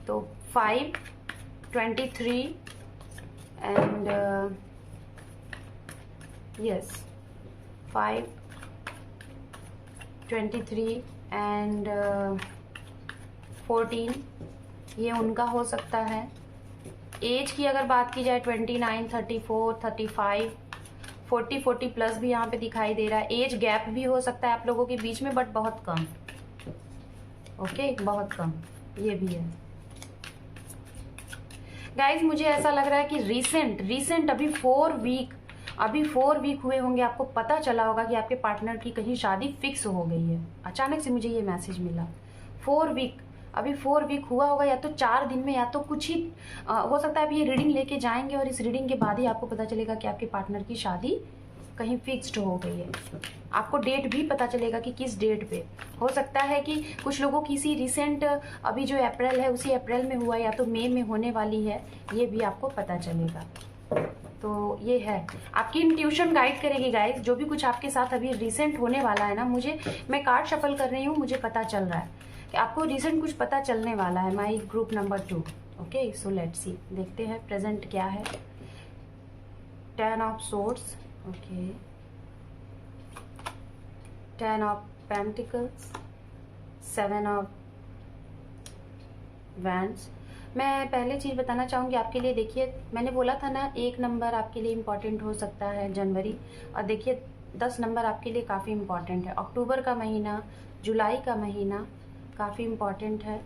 तो 5/23 एंड यस 5/23 एंड 14, ये उनका हो सकता है। एज की अगर बात की जाए 29, 34, 35, 40 प्लस भी यहाँ पे दिखाई दे रहा है। एज गैप भी हो सकता है आप लोगों के बीच में, बट बहुत कम, ओके, बहुत कम, ये भी है। गाइज मुझे ऐसा लग रहा है कि रिसेंट अभी 4 वीक हुए होंगे, आपको पता चला होगा कि आपके पार्टनर की कहीं शादी फिक्स हो गई है। अचानक से मुझे ये मैसेज मिला, 4 वीक, अभी 4 वीक हुआ होगा, या तो 4 दिन में, या तो कुछ ही हो सकता है। आप ये रीडिंग लेके जाएंगे और इस रीडिंग के बाद ही आपको पता चलेगा कि आपके पार्टनर की शादी कहीं फिक्स्ड हो गई है। आपको डेट भी पता चलेगा कि किस डेट पे। हो सकता है कि कुछ लोगों की सी रिसेंट अभी जो अप्रैल है उसी अप्रैल में हुआ, या तो मई में होने वाली है, ये भी आपको पता चलेगा। तो ये है, आपकी इंट्यूशन गाइड करेगी गाइस। जो भी कुछ आपके साथ अभी रिसेंट होने वाला है ना, मैं कार्ड शफल कर रही हूँ, मुझे पता चल रहा है कि आपको रिसेंट कुछ पता चलने वाला है। My group number 2, okay, so let's सी, देखते हैं प्रेजेंट क्या है। 10 of swords, okay, 10 of pentacles, 7 of wands. मैं पहले चीज़ बताना चाहूँगी आपके लिए, देखिए मैंने बोला था ना 1 नंबर आपके लिए इम्पॉर्टेंट हो सकता है जनवरी, और देखिए 10 नंबर आपके लिए काफ़ी इम्पॉर्टेंट है। अक्टूबर का महीना, जुलाई का महीना काफ़ी इम्पॉर्टेंट है।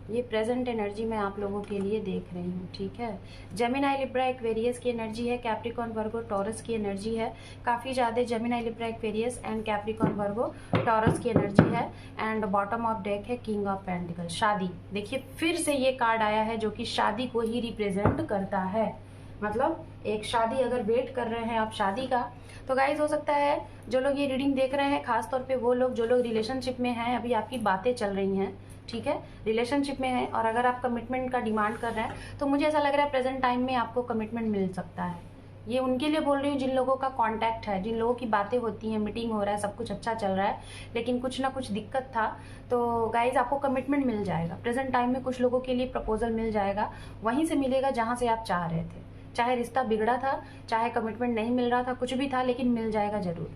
ये प्रेजेंट एनर्जी मैं आप लोगों के लिए देख रही हूँ, ठीक है। जेमिनी लिब्रा एक्वेरियस की एनर्जी है, कैप्रिकॉर्न वर्गो टॉरस की एनर्जी है, काफ़ी ज़्यादा Gemini Libra Aquarius and Capricorn Virgo taurus की एनर्जी है। एंड बॉटम ऑफ डेक है किंग ऑफ पेंटिकल, शादी। देखिए फिर से ये कार्ड आया है जो कि शादी को ही रिप्रेजेंट करता है। मतलब एक शादी अगर वेट कर रहे हैं आप शादी का, तो गाइज हो सकता है जो लोग ये रीडिंग देख रहे हैं, खासतौर पे वो लोग जो लोग रिलेशनशिप में हैं, अभी आपकी बातें चल रही हैं, ठीक है, रिलेशनशिप में है, और अगर आप कमिटमेंट का डिमांड कर रहे हैं तो मुझे ऐसा लग रहा है प्रेजेंट टाइम में आपको कमिटमेंट मिल सकता है। ये उनके लिए बोल रही हूँ जिन लोगों का कांटेक्ट है, जिन लोगों की बातें होती हैं, मीटिंग हो रहा है, सब कुछ अच्छा चल रहा है, लेकिन कुछ ना कुछ दिक्कत था, तो गाइज आपको कमिटमेंट मिल जाएगा प्रेजेंट टाइम में। कुछ लोगों के लिए प्रपोजल मिल जाएगा, वहीं से मिलेगा जहाँ से आप चाह रहे थे, चाहे रिश्ता बिगड़ा था, चाहे कमिटमेंट नहीं मिल रहा था, कुछ भी था, लेकिन मिल जाएगा जरूर।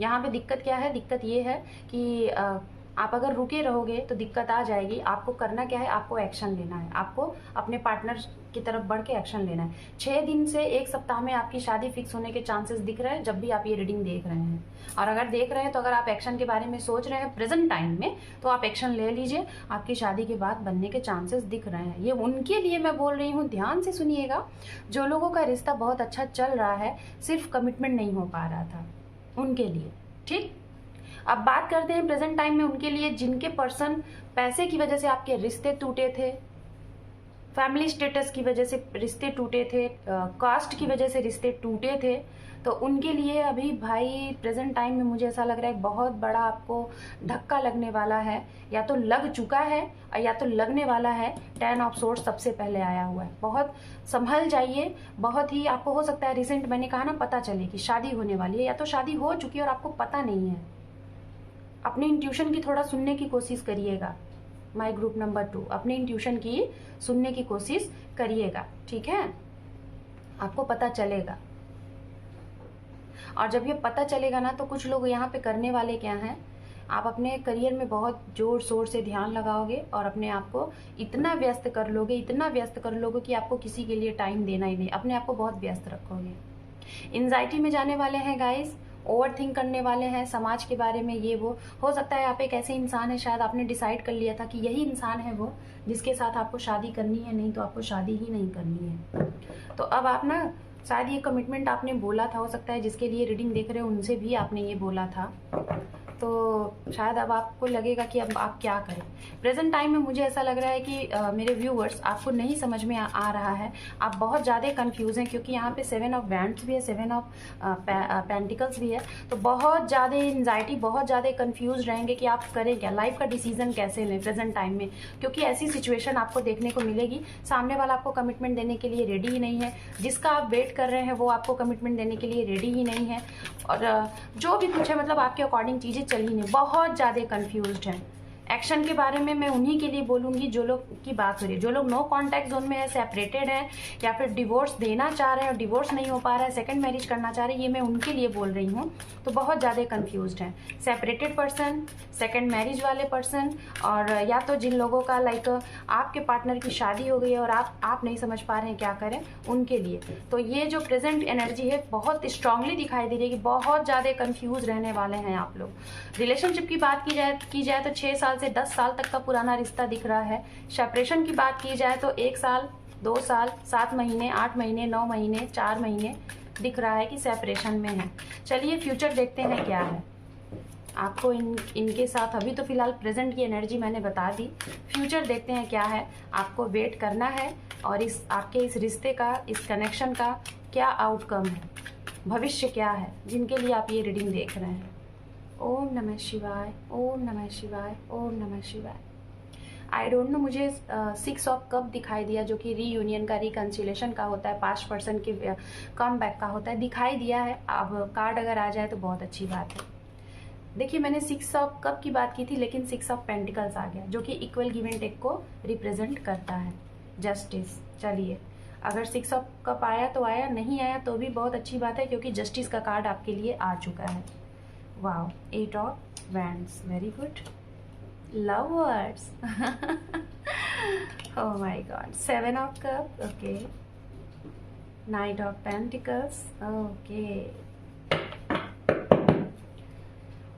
यहाँ पे दिक्कत क्या है, दिक्कत ये है कि आप अगर रुके रहोगे तो दिक्कत आ जाएगी। आपको करना क्या है, आपको एक्शन लेना है, आपको अपने पार्टनर की तरफ बढ़ के एक्शन लेना है। 6 दिन से 1 सप्ताह में आपकी शादी फिक्स होने के चांसेस दिख रहे हैं जब भी आप ये रीडिंग देख रहे हैं। और अगर देख रहे हैं तो अगर आप एक्शन के बारे में सोच रहे हैं प्रेजेंट टाइम में, तो आप एक्शन ले लीजिए, आपकी शादी के बाद बनने के चांसेस दिख रहे हैं। ये उनके लिए मैं बोल रही हूँ, ध्यान से सुनिएगा, जो लोगों का रिश्ता बहुत अच्छा चल रहा है, सिर्फ कमिटमेंट नहीं हो पा रहा था, उनके लिए। ठीक, अब बात करते हैं प्रेजेंट टाइम में उनके लिए जिनके पर्सन पैसे की वजह से आपके रिश्ते टूटे थे, फैमिली स्टेटस की वजह से रिश्ते टूटे थे, कास्ट की वजह से रिश्ते टूटे थे, तो उनके लिए अभी भाई प्रेजेंट टाइम में मुझे ऐसा लग रहा है बहुत बड़ा आपको धक्का लगने वाला है, या तो लग चुका है या तो लगने वाला है। 10 ऑफ सोर्ड्स सबसे पहले आया हुआ है, बहुत संभल जाइए। बहुत ही आपको हो सकता है रिसेंट, मैंने कहा ना, पता चले कि शादी होने वाली है, या तो शादी हो चुकी है और आपको पता नहीं है। अपने इंट्यूशन की थोड़ा सुनने की कोशिश करिएगा। माय ग्रुप नंबर 2, अपने इंट्यूशन की सुनने की कोशिश करिएगा, ठीक है, आपको पता चलेगा। और जब ये पता चलेगा ना, तो कुछ लोग यहाँ पे करने वाले क्या हैं, आप अपने करियर में बहुत जोर शोर से ध्यान लगाओगे और अपने आप को इतना व्यस्त कर लोगे, इतना व्यस्त कर लोगे कि आपको किसी के लिए टाइम देना ही नहीं, अपने आप को बहुत व्यस्त रखोगे। एंजाइटी में जाने वाले हैं गाइस, ओवर थिंक करने वाले हैं समाज के बारे में, ये वो। हो सकता है आप एक ऐसे इंसान है, शायद आपने डिसाइड कर लिया था कि यही इंसान है वो जिसके साथ आपको शादी करनी है, नहीं तो आपको शादी ही नहीं करनी है। तो अब आप ना, शायद ये कमिटमेंट आपने बोला था, हो सकता है जिसके लिए रीडिंग देख रहे हो उनसे भी आपने ये बोला था, तो शायद अब आपको लगेगा कि अब आप क्या करें। प्रेजेंट टाइम में मुझे ऐसा लग रहा है कि मेरे व्यूअर्स, आपको नहीं समझ में आ रहा है, आप बहुत ज़्यादा कंफ्यूज हैं, क्योंकि यहाँ पे 7 ऑफ वैंड्स भी है, 7 ऑफ पेंटिकल्स भी है, तो बहुत ज़्यादा एंजाइटी, बहुत ज़्यादा कंफ्यूज रहेंगे कि आप करें क्या, लाइफ का डिसीजन कैसे लें प्रेजेंट टाइम में। क्योंकि ऐसी सिचुएशन आपको देखने को मिलेगी, सामने वाला आपको कमिटमेंट देने के लिए रेडी ही नहीं है, जिसका आप वेट कर रहे हैं वो आपको कमिटमेंट देने के लिए रेडी ही नहीं है, और जो भी कुछ है, मतलब आपके अकॉर्डिंग चीज़ें चल ही नहीं, बहुत ज़्यादा कंफ्यूज्ड हैं। एक्शन के बारे में मैं उन्हीं के लिए बोलूँगी जो लोग की बात हो रही है, जो लोग नो कॉन्टैक्ट जोन में है, सेपरेटेड है, या फिर डिवोर्स देना चाह रहे हैं और डिवोर्स नहीं हो पा रहा है, सेकंड मैरिज करना चाह रहे हैं, ये मैं उनके लिए बोल रही हूँ। तो बहुत ज़्यादा कंफ्यूज्ड हैं, सेपरेटेड पर्सन, सेकंड मैरिज वाले पर्सन, और या तो जिन लोगों का लाइक आपके पार्टनर की शादी हो गई है और आप नहीं समझ पा रहे हैं क्या करें, उनके लिए। तो ये जो प्रेजेंट एनर्जी है बहुत स्ट्रांगली दिखाई दे रही है कि बहुत ज़्यादा कंफ्यूज रहने वाले हैं आप लोग। रिलेशनशिप की बात की जाए तो 6 साल से 10 साल तक का पुराना रिश्ता दिख रहा है। सेपरेशन की बात की जाए तो 1 साल, 2 साल, 7 महीने, 8 महीने, 9 महीने, 4 महीने दिख रहा है कि सेपरेशन में है। चलिए फ्यूचर देखते हैं क्या है आपको इनके साथ। अभी तो फिलहाल प्रेजेंट की एनर्जी मैंने बता दी, फ्यूचर देखते हैं क्या है। आपको वेट करना है और आपके इस रिश्ते का, इस कनेक्शन का क्या आउटकम है, भविष्य क्या है, जिनके लिए आप ये रीडिंग देख रहे हैं। ओम नमः शिवाय, ओम नमः शिवाय, ओम नमः शिवाय। आई डोंट नो, मुझे 6 ऑफ कप दिखाई दिया, जो कि रीयूनियन का, रिकन्सिलेशन का होता है, पास्ट पर्सन के कम बैक का होता है, दिखाई दिया है। अब कार्ड अगर आ जाए तो बहुत अच्छी बात है। देखिए, मैंने 6 ऑफ कप की बात की थी, लेकिन 6 ऑफ पेंटिकल्स आ गया, जो कि इक्वल गिव एंड टेक को रिप्रेजेंट करता है, जस्टिस। चलिए, अगर 6 ऑफ कप आया तो आया, नहीं आया तो भी बहुत अच्छी बात है, क्योंकि जस्टिस का कार्ड आपके लिए आ चुका है। Wow, 8 of wands, very good. Lovers, oh my god, 7 of cups, okay, Knight of Pentacles, okay,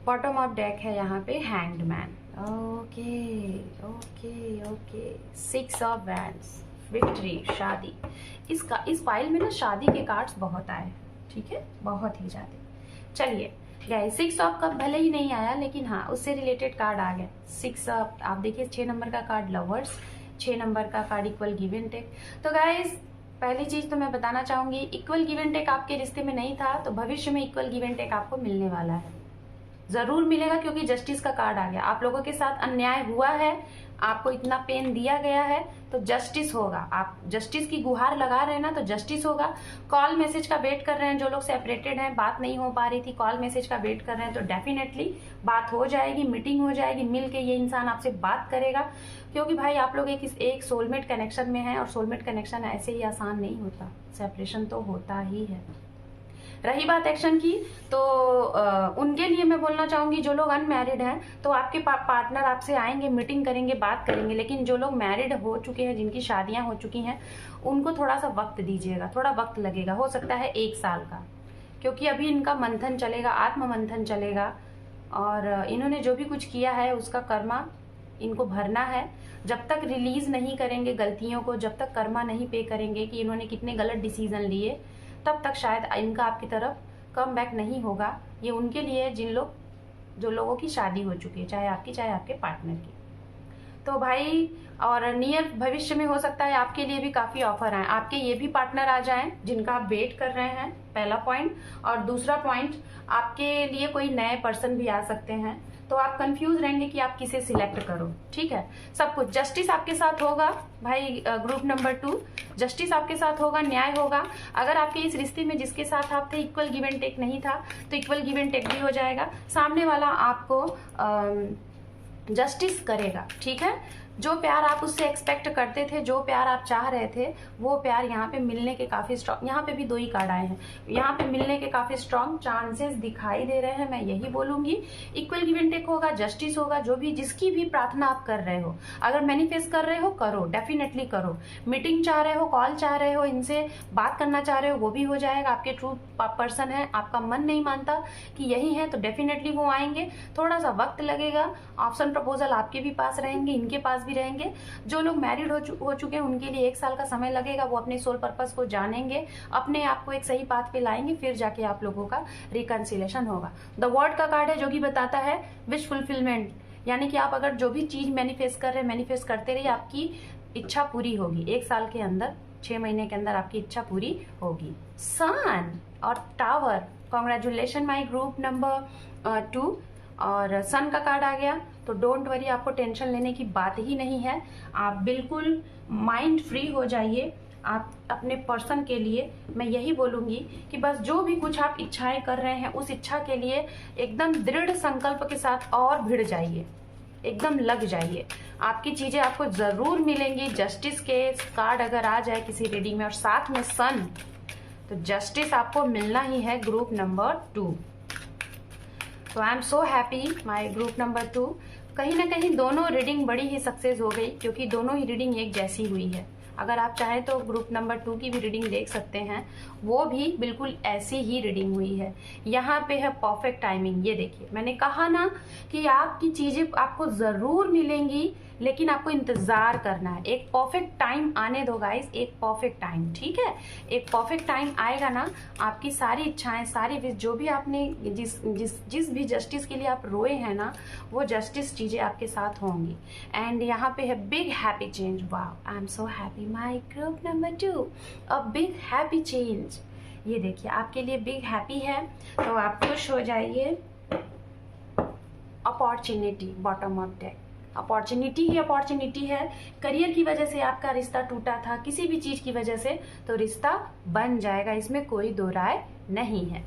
bottom of deck है यहाँ पे hanged man, okay okay okay, 6 of wands, victory, शादी। इस फाइल में ना शादी के कार्ड्स बहुत आए, ठीक है, बहुत ही ज्यादा। चलिए गाइस, 6 ऑफ कप भले ही नहीं आया, लेकिन हाँ उससे रिलेटेड कार्ड आ गया। 6 ऑफ, आप देखिए 6 नंबर का कार्ड लवर्स, 6 नंबर का card equal give and take. तो गाइस, पहली चीज तो मैं बताना चाहूंगी, इक्वल गिव एंड टेक आपके रिश्ते में नहीं था तो भविष्य में इक्वल गिव एंड टेक आपको मिलने वाला है, जरूर मिलेगा, क्योंकि जस्टिस का कार्ड आ गया। आप लोगों के साथ अन्याय हुआ है, आपको इतना पेन दिया गया है, तो जस्टिस होगा। आप जस्टिस की गुहार लगा रहे हैं ना, तो जस्टिस होगा। कॉल मैसेज का वेट कर रहे हैं, जो लोग सेपरेटेड हैं, बात नहीं हो पा रही थी, कॉल मैसेज का वेट कर रहे हैं, तो डेफिनेटली बात हो जाएगी, मीटिंग हो जाएगी, मिल के ये इंसान आपसे बात करेगा, क्योंकि भाई आप लोग एक सोलमेट कनेक्शन में हैं, और सोलमेट कनेक्शन ऐसे ही आसान नहीं होता, सेपरेशन तो होता ही है। रही बात एक्शन की, तो उनके लिए मैं बोलना चाहूंगी, जो लोग अनमैरिड हैं तो आपके पार्टनर आपसे आएंगे, मीटिंग करेंगे, बात करेंगे, लेकिन जो लोग मैरिड हो चुके हैं, जिनकी शादियां हो चुकी हैं, उनको थोड़ा सा वक्त दीजिएगा, थोड़ा वक्त लगेगा, हो सकता है 1 साल का, क्योंकि अभी इनका मंथन चलेगा, आत्म मंथन चलेगा, और इन्होंने जो भी कुछ किया है उसका कर्मा इनको भरना है। जब तक रिलीज नहीं करेंगे गलतियों को, जब तक कर्मा नहीं पे करेंगे कि इन्होंने कितने गलत डिसीजन लिए, तब तक शायद इनका आपकी तरफ कम बैक नहीं होगा। ये उनके लिए जो लोगों की शादी हो चुकी है, चाहे आपकी चाहे आपके पार्टनर की। तो भाई, और नियर भविष्य में हो सकता है आपके लिए भी काफी ऑफर आए, आपके ये भी पार्टनर आ जाएं जिनका आप वेट कर रहे हैं, पहला पॉइंट। और दूसरा पॉइंट, आपके लिए कोई नए पर्सन भी आ सकते हैं, तो आप कंफ्यूज रहेंगे कि आप किसे सिलेक्ट करो। ठीक है, सब कुछ जस्टिस आपके साथ होगा भाई। ग्रुप नंबर 2, जस्टिस आपके साथ होगा, न्याय होगा। अगर आपके इस रिश्ते में जिसके साथ आप थे इक्वल गिव एंड टेक नहीं था, तो इक्वल गिव एंड टेक भी हो जाएगा, सामने वाला आपको जस्टिस करेगा। ठीक है, जो प्यार आप उससे एक्सपेक्ट करते थे, जो प्यार आप चाह रहे थे, वो प्यार यहाँ पे मिलने के काफी स्ट्रॉन्ग, यहाँ पे भी 2 ही कार्ड आए हैं, यहाँ पे मिलने के काफी स्ट्रॉन्ग चांसेस दिखाई दे रहे हैं। मैं यही बोलूंगी, इक्वल गिव एंड टेक होगा, जस्टिस होगा। जो भी जिसकी भी प्रार्थना आप कर रहे हो, अगर मैनिफेस्ट कर रहे हो, करो, डेफिनेटली करो। मीटिंग चाह रहे हो, कॉल चाह रहे हो, इनसे बात करना चाह रहे हो, वो भी हो जाएगा। आपके ट्रू पर्सन है, आपका मन नहीं मानता कि यही है, तो डेफिनेटली वो आएंगे, थोड़ा सा वक्त लगेगा। ऑप्शन प्रपोजल आपके भी पास रहेंगे, इनके पास भी रहेंगे। जो लोग मैरिड हो चुके हैं उनके लिए 1 साल का समय लगेगा, वो अपने सोल पर्पस को जानेंगे, अपने आप को एक सही पाथ पे लाएंगे, फिर जाके आप लोगों का रिकंसिलेशन होगा। द वर्ड का कार्ड है, जो कि बताता है विश फुलफिलमेंट, यानी कि आप अगर जो भी चीज मैनिफेस्ट कर रहे हैं, मैनिफेस्ट करते रहिए, आपकी इच्छा पूरी होगी 1 साल के अंदर, 6 महीने के अंदर आपकी इच्छा पूरी होगी। सन और tower, congratulation my group number 2, और सन का कार्ड आ गया, तो डोंट वरी, आपको टेंशन लेने की बात ही नहीं है। आप बिल्कुल माइंड फ्री हो जाइए। आप अपने पर्सन के लिए मैं यही बोलूंगी कि बस जो भी कुछ आप इच्छाएं कर रहे हैं, उस इच्छा के लिए एकदम दृढ़ संकल्प के साथ और भिड़ जाइए, एकदम लग जाइए, आपकी चीजें आपको जरूर मिलेंगी। जस्टिस के कार्ड अगर आ जाए किसी रीडिंग में और साथ में सन, तो जस्टिस आपको मिलना ही है ग्रुप नंबर 2। तो आई am so happy my group number 2। कहीं ना कहीं दोनों रीडिंग बड़ी ही सक्सेस हो गई, क्योंकि दोनों ही रीडिंग एक जैसी हुई है। अगर आप चाहें तो ग्रुप नंबर 2 की भी रीडिंग देख सकते हैं, वो भी बिल्कुल ऐसी ही रीडिंग हुई है। यहाँ पे है परफेक्ट टाइमिंग। ये देखिए, मैंने कहा ना कि आपकी चीजें आपको जरूर मिलेंगी, लेकिन आपको इंतजार करना है। एक परफेक्ट टाइम आने दो गाइस, एक परफेक्ट टाइम। ठीक है, एक परफेक्ट टाइम आएगा ना, आपकी सारी इच्छाएं, सारी विश, जो भी आपने जिस भी जस्टिस के लिए आप रोए हैं ना, वो जस्टिस चीजें आपके साथ होंगी। एंड यहाँ पे है big happy change. Wow, I am so happy my group number 2, a big happy change. ये देखिए, आपके लिए बिग हैप्पी है, तो आप खुश हो जाइए। Opportunity, bottom of deck, opportunity he opportunity है। करियर की वजह से आपका रिश्ता टूटा था, किसी भी चीज की वजह से, तो रिश्ता बन जाएगा, इसमें कोई दो राय नहीं है।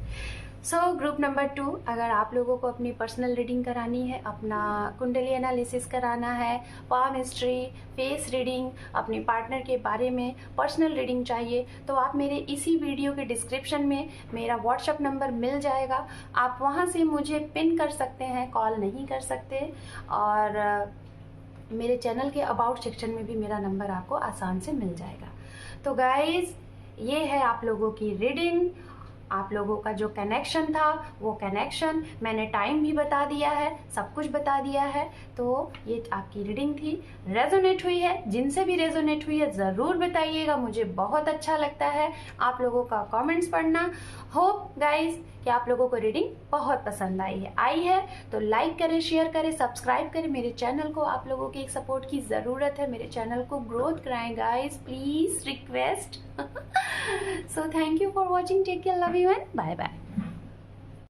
सो ग्रुप नंबर 2, अगर आप लोगों को अपनी पर्सनल रीडिंग करानी है, अपना कुंडली एनालिसिस कराना है, पाम हिस्ट्री, फेस रीडिंग, अपने पार्टनर के बारे में पर्सनल रीडिंग चाहिए, तो आप मेरे इसी वीडियो के डिस्क्रिप्शन में मेरा व्हाट्सएप नंबर मिल जाएगा। आप वहां से मुझे पिन कर सकते हैं, कॉल नहीं कर सकते। और मेरे चैनल के अबाउट सेक्शन में भी मेरा नंबर आपको आसान से मिल जाएगा। तो गाइज, ये है आप लोगों की रीडिंग। आप लोगों का जो कनेक्शन था वो कनेक्शन, मैंने टाइम भी बता दिया है, सब कुछ बता दिया है। तो ये आपकी रीडिंग थी, रेजोनेट हुई है, जिनसे भी रेजोनेट हुई है ज़रूर बताइएगा, मुझे बहुत अच्छा लगता है आप लोगों का कमेंट्स पढ़ना। होप गाइस कि आप लोगों को रीडिंग बहुत पसंद आई है तो लाइक करें, शेयर करें, सब्सक्राइब करें मेरे चैनल को। आप लोगों की एक सपोर्ट की ज़रूरत है, मेरे चैनल को ग्रोथ कराएं guys, please request. So thank you for watching, take care, love you and bye bye.